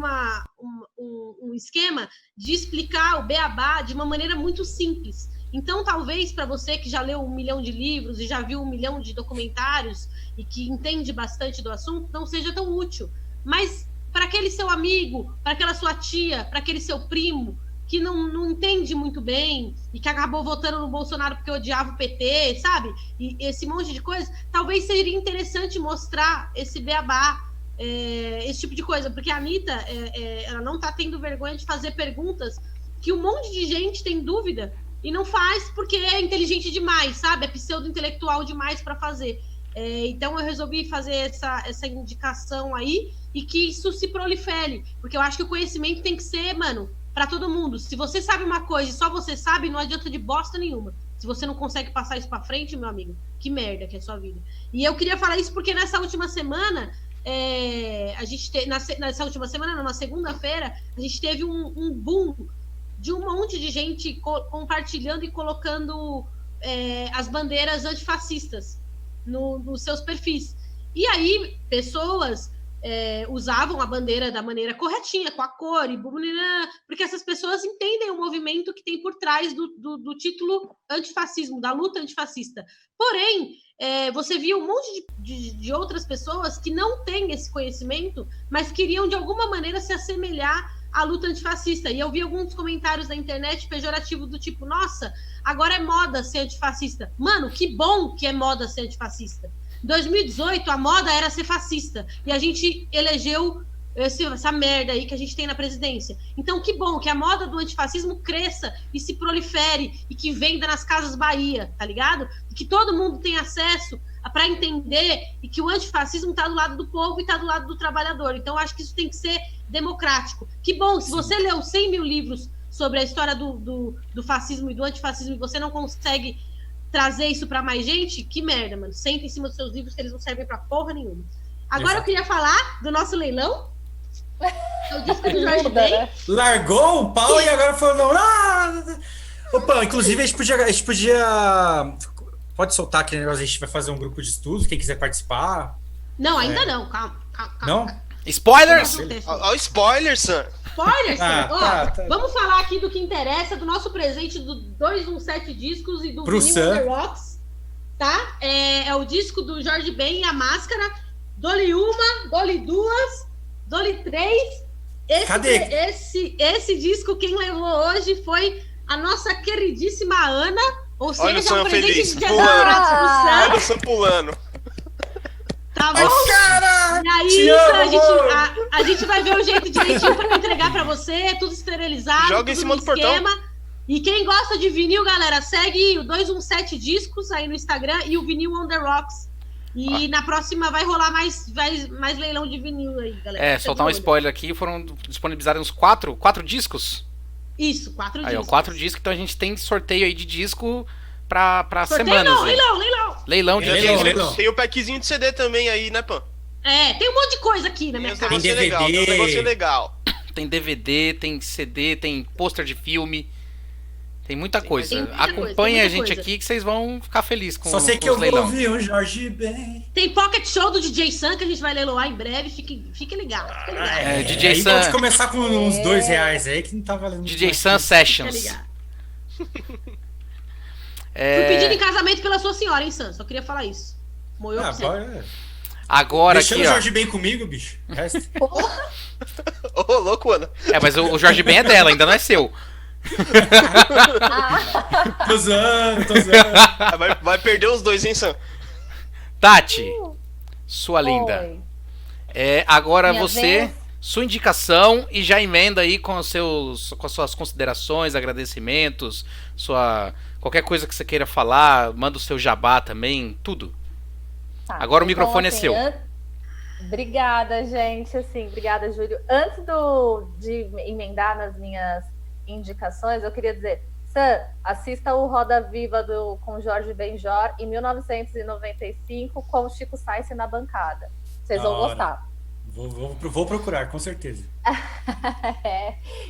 um esquema de explicar o beabá de uma maneira muito simples. Então, talvez para você que já leu 1 milhão de livros e já viu 1 milhão de documentários e que entende bastante do assunto, não seja tão útil. Mas para aquele seu amigo, para aquela sua tia, para aquele seu primo, que não entende muito bem e que acabou votando no Bolsonaro porque odiava o PT, sabe? E esse monte de coisa, talvez seria interessante mostrar esse beabá, esse tipo de coisa, porque a Anitta, ela não tá tendo vergonha de fazer perguntas que um monte de gente tem dúvida e não faz porque é inteligente demais, sabe? É pseudo-intelectual demais para fazer. Então eu resolvi fazer essa indicação aí e que isso se prolifere, porque eu acho que o conhecimento tem que ser, mano, para todo mundo. Se você sabe uma coisa e só você sabe, não adianta de bosta nenhuma. Se você não consegue passar isso para frente, meu amigo, que merda que é a sua vida. E eu queria falar isso porque nessa última semana, na segunda-feira, a gente teve um boom de um monte de gente compartilhando e colocando as bandeiras antifascistas nos seus perfis. E aí, pessoas usavam a bandeira da maneira corretinha, com a cor, e porque essas pessoas entendem o movimento que tem por trás do título antifascismo, da luta antifascista. Porém, você via um monte de outras pessoas que não têm esse conhecimento, mas queriam, de alguma maneira, se assemelhar à luta antifascista. E eu vi alguns comentários na internet pejorativos do tipo, nossa, agora é moda ser antifascista. Mano, que bom que é moda ser antifascista. Em 2018, a moda era ser fascista. E a gente elegeu essa merda aí que a gente tem na presidência. Então, que bom que a moda do antifascismo cresça e se prolifere e que venda nas Casas Bahia, tá ligado? E que todo mundo tenha acesso para entender e que o antifascismo tá do lado do povo e tá do lado do trabalhador. Então, acho que isso tem que ser democrático. Que bom, se você leu 100 mil livros sobre a história do fascismo e do antifascismo e você não consegue trazer isso para mais gente, que merda, mano. Senta em cima dos seus livros que eles não servem para porra nenhuma. Agora eu queria falar do nosso leilão. É o disco do Jorge Ben. Largou o pau e agora falou não. Opa, inclusive a gente podia... Pode soltar aquele negócio, a gente vai fazer um grupo de estudos, quem quiser participar. Não, ainda não. Calma. Não? Spoilers! Olha o spoiler, Sam. Spoilers, Sam. Tá. Vamos falar aqui do que interessa, do nosso presente do 217 discos e do Vinyl on the Rocks. Tá? É o disco do Jorge Ben e a Máscara. Dole uma, dole duas, dole três. Esse disco, quem levou hoje foi a nossa queridíssima Ana. Ou seja, olha o Sam feliz, de olha o Sam pulando. Tá bom? Cara, e aí, a gente vai ver o jeito direitinho pra entregar pra você, tudo esterilizado. Joga em cima do portão. E quem gosta de vinil, galera, segue o 217 Discos aí no Instagram e o Vinyl on the Rocks. E na próxima vai rolar mais leilão de vinil aí, galera. Soltar um spoiler aqui, foram disponibilizados uns 4 discos. Isso, 4 discos. Aí, ó, 4 discos, então a gente tem sorteio aí de disco pra sorteio semanas. Não, aí. Leilão de leilão. Tem o packzinho de CD também aí, né, Pan? Tem um monte de coisa aqui na minha casa. Tem DVD. Tem um negócio legal. Tem DVD, tem CD, tem pôster de filme. Tem muita coisa. Acompanhe a gente aqui que vocês vão ficar felizes com Só sei que eu vou ouvir o Jorge Ben. Tem Pocket Show do DJ Sam que a gente vai leiloar em breve. Fique ligado. DJ aí Sam. Pode começar com uns R$2 aí que não tá valendo. DJ Sam Sessions. Fui pedido em casamento pela sua senhora, hein, Sam? Só queria falar isso. Moiou pra você. Agora deixando aqui, o Jorge Ben comigo, bicho. Ô, louco, Ana. Mas o Jorge Ben é dela, ainda não é seu. Tô zoando. Vai perder os dois, hein, Sam? Tati, sua linda. Oi. Agora Minha você, vez? sua indicação e já emenda aí com as suas considerações, agradecimentos, qualquer coisa que você queira falar, manda o seu jabá também, tudo. Tá, Agora o então, microfone assim, é seu. Obrigada, gente. Assim, obrigada, Júlio. Antes de emendar nas minhas indicações, eu queria dizer, Sam, assista o Roda Viva com Jorge Benjor em 1995 com o Chico Science na bancada. Vocês vão gostar. Vou procurar, com certeza.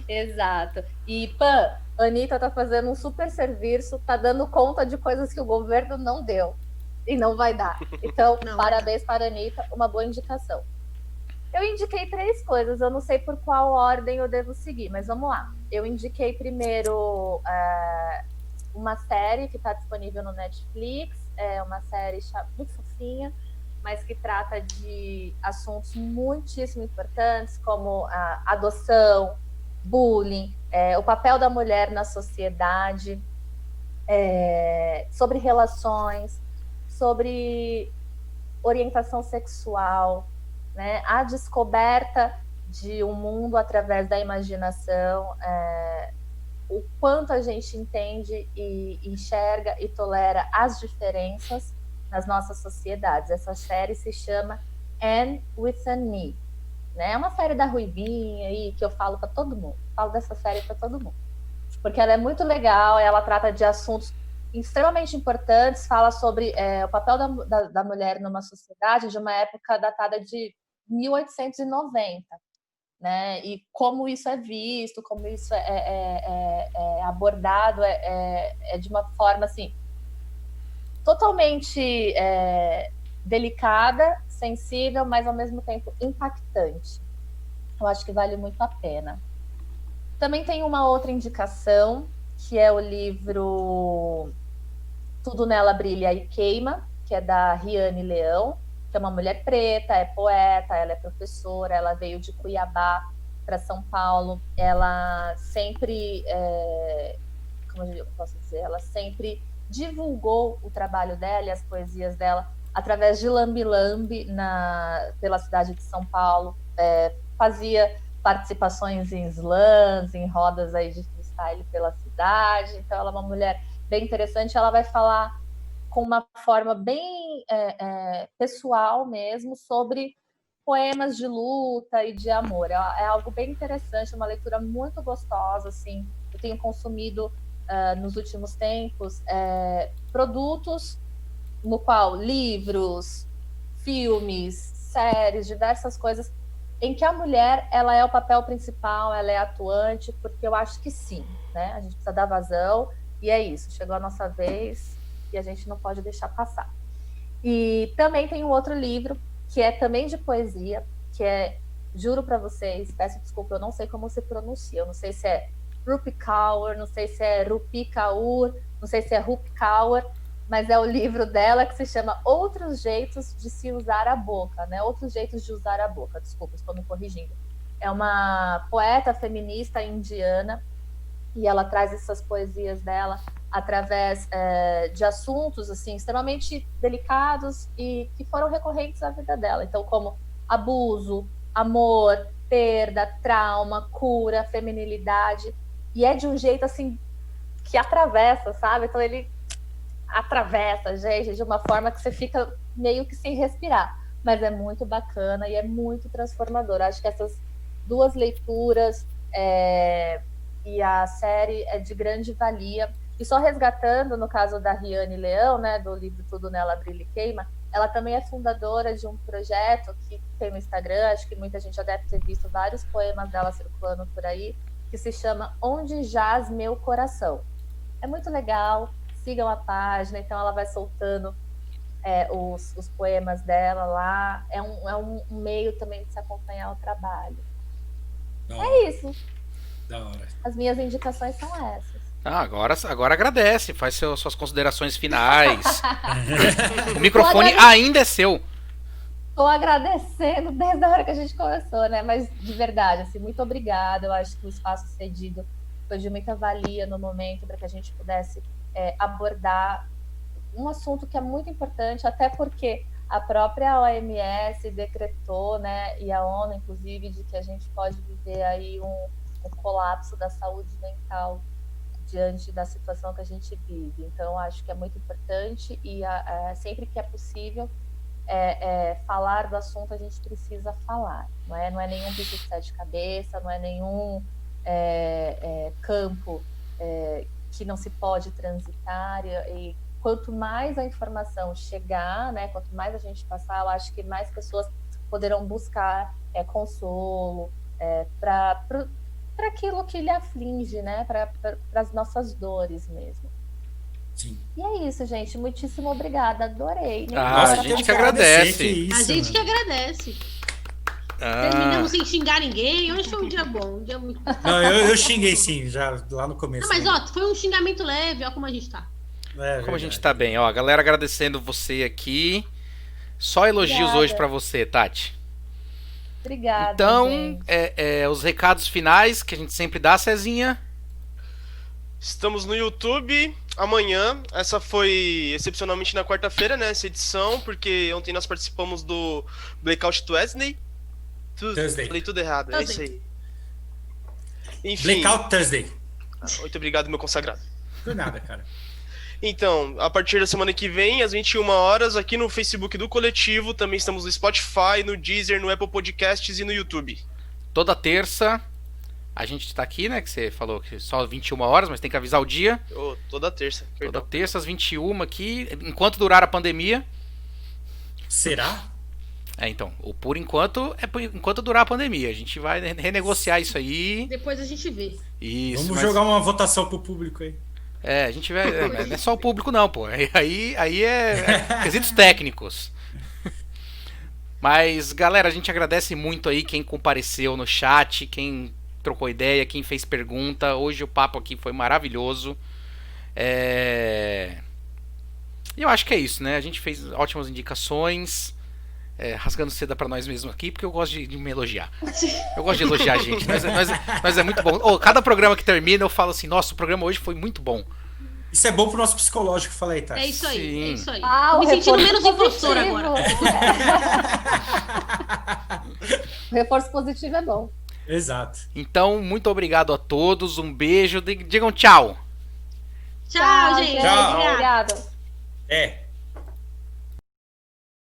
Exato. E, Pan, a Anitta tá fazendo um super serviço, tá dando conta de coisas que o governo não deu. E não vai dar. Então, parabéns para a Anitta, uma boa indicação. Eu indiquei 3 coisas, eu não sei por qual ordem eu devo seguir, mas vamos lá. Eu indiquei primeiro uma série que está disponível no Netflix, é uma série muito fofinha, mas que trata de assuntos muitíssimo importantes, como a adoção, bullying, o papel da mulher na sociedade, sobre relações, sobre orientação sexual, né? A descoberta de um mundo através da imaginação, o quanto a gente entende e enxerga e tolera as diferenças nas nossas sociedades. Essa série se chama Anne with an E, né? É uma série da Ruibinha aí que eu falo para todo mundo. Falo dessa série para todo mundo, porque ela é muito legal. Ela trata de assuntos extremamente importantes, fala sobre o papel da mulher numa sociedade de uma época datada de 1890, né? E como isso é visto, como isso é abordado, de uma forma assim totalmente delicada, sensível, mas ao mesmo tempo impactante. Eu acho que vale muito a pena. Também tem uma outra indicação, que é o livro Tudo Nela Brilha e Queima, que é da Riane Leão, que é uma mulher preta, é poeta, ela é professora, ela veio de Cuiabá para São Paulo, ela sempre, como eu posso dizer, ela sempre divulgou o trabalho dela e as poesias dela através de lambe-lambe pela cidade de São Paulo, fazia participações em slams, em rodas aí de freestyle pela cidade. Então ela é uma mulher bem interessante, ela vai falar com uma forma bem pessoal mesmo sobre poemas de luta e de amor. É algo bem interessante, uma leitura muito gostosa, assim. Eu tenho consumido nos últimos tempos produtos no qual livros, filmes, séries, diversas coisas em que a mulher ela é o papel principal, ela é atuante, porque eu acho que sim, né? A gente precisa dar vazão e é isso. Chegou a nossa vez e a gente não pode deixar passar. E também tem um outro livro que é também de poesia, que juro para vocês, peço desculpa, eu não sei como se pronuncia, eu não sei se é Rupi Kaur, não sei se é Rupi Kaur, não sei se é Rupi Kaur, mas é o livro dela que se chama Outros Jeitos de Se Usar a Boca, né? Outros Jeitos de Usar a Boca, desculpa, estou me corrigindo. É uma poeta feminista indiana e ela traz essas poesias dela através de assuntos assim extremamente delicados e que foram recorrentes à vida dela. Então, como abuso, amor, perda, trauma, cura, feminilidade. E é de um jeito assim que atravessa, sabe? Então ele atravessa a gente de uma forma que você fica meio que sem respirar. Mas é muito bacana e é muito transformador. Acho que essas 2 leituras e a série é de grande valia. E só resgatando, no caso da Riane Leão, né, do livro Tudo Nela Brilha e Queima, ela também é fundadora de um projeto que tem no Instagram, acho que muita gente já deve ter visto vários poemas dela circulando por aí, que se chama Onde Jaz Meu Coração. É muito legal, sigam a página, então ela vai soltando os poemas dela lá. É um meio também de se acompanhar o trabalho. É isso. Da hora. As minhas indicações são essas. Agora agradece, faz suas considerações finais. O microfone ainda é seu. Estou agradecendo desde a hora que a gente começou, né? Mas de verdade, assim, muito obrigada. Eu acho que o espaço cedido foi de muita valia no momento para que a gente pudesse abordar um assunto que é muito importante, até porque A própria OMS decretou, né, e a ONU, inclusive, de que a gente pode viver aí um colapso da saúde mental diante da situação que a gente vive. Então, acho que é muito importante e sempre que é possível falar do assunto, a gente precisa falar. Não é nenhum bicho de sete cabeças, não é nenhum campo que não se pode transitar. E quanto mais a informação chegar, né, quanto mais a gente passar, eu acho que mais pessoas poderão buscar consolo para aquilo que lhe aflige, né, para as nossas dores mesmo. Sim. E é isso, gente. Muitíssimo obrigada. Adorei. A gente que agradece. A gente que agradece. Terminamos sem xingar ninguém. Hoje foi um dia bom. Um dia muito bom. Não, eu xinguei sim, já lá no começo. Não, mas foi um xingamento leve. Olha como a gente tá. Como a gente tá bem. Ó, a galera agradecendo você aqui. Só elogios Obrigada. hoje pra você, Tati. Obrigada. Então, os recados finais que a gente sempre dá, Cezinha. Estamos no YouTube amanhã. Essa foi excepcionalmente na quarta-feira, né? Essa edição, porque ontem nós participamos do Blackout Thursday. Falei tudo errado, é isso aí. Enfim. Blackout Thursday. Muito obrigado, meu consagrado. Por nada, cara. Então, a partir da semana que vem, às 21 horas, aqui no Facebook do Coletivo, também estamos no Spotify, no Deezer, no Apple Podcasts e no YouTube. Toda terça a gente tá aqui, né? Que você falou que só 21 horas, mas tem que avisar o dia. Toda terça. Toda terça às 21 aqui, enquanto durar a pandemia. Será? Então, o por enquanto é por enquanto durar a pandemia. A gente vai renegociar isso aí. Depois a gente vê. Isso, Vamos jogar uma votação pro público aí. A gente vai. Não é só o público, não, pô. Aí é quesitos técnicos. Mas, galera, a gente agradece muito aí quem compareceu no chat, quem trocou ideia, quem fez pergunta. Hoje o papo aqui foi maravilhoso. E eu acho que é isso, né? A gente fez ótimas indicações. Rasgando seda pra nós mesmos aqui, porque eu gosto de me elogiar. Eu gosto de elogiar a gente. Nós é muito bom. Cada programa que termina, eu falo assim: nossa, o programa hoje foi muito bom. Isso é bom pro nosso psicológico, falei, tá? É isso aí, Sim. é isso aí. Tô me sentindo menos impostora agora. O reforço positivo é bom. Exato. Então, muito obrigado a todos. Um beijo. Digam tchau. Tchau, gente. Tchau. Obrigada. É.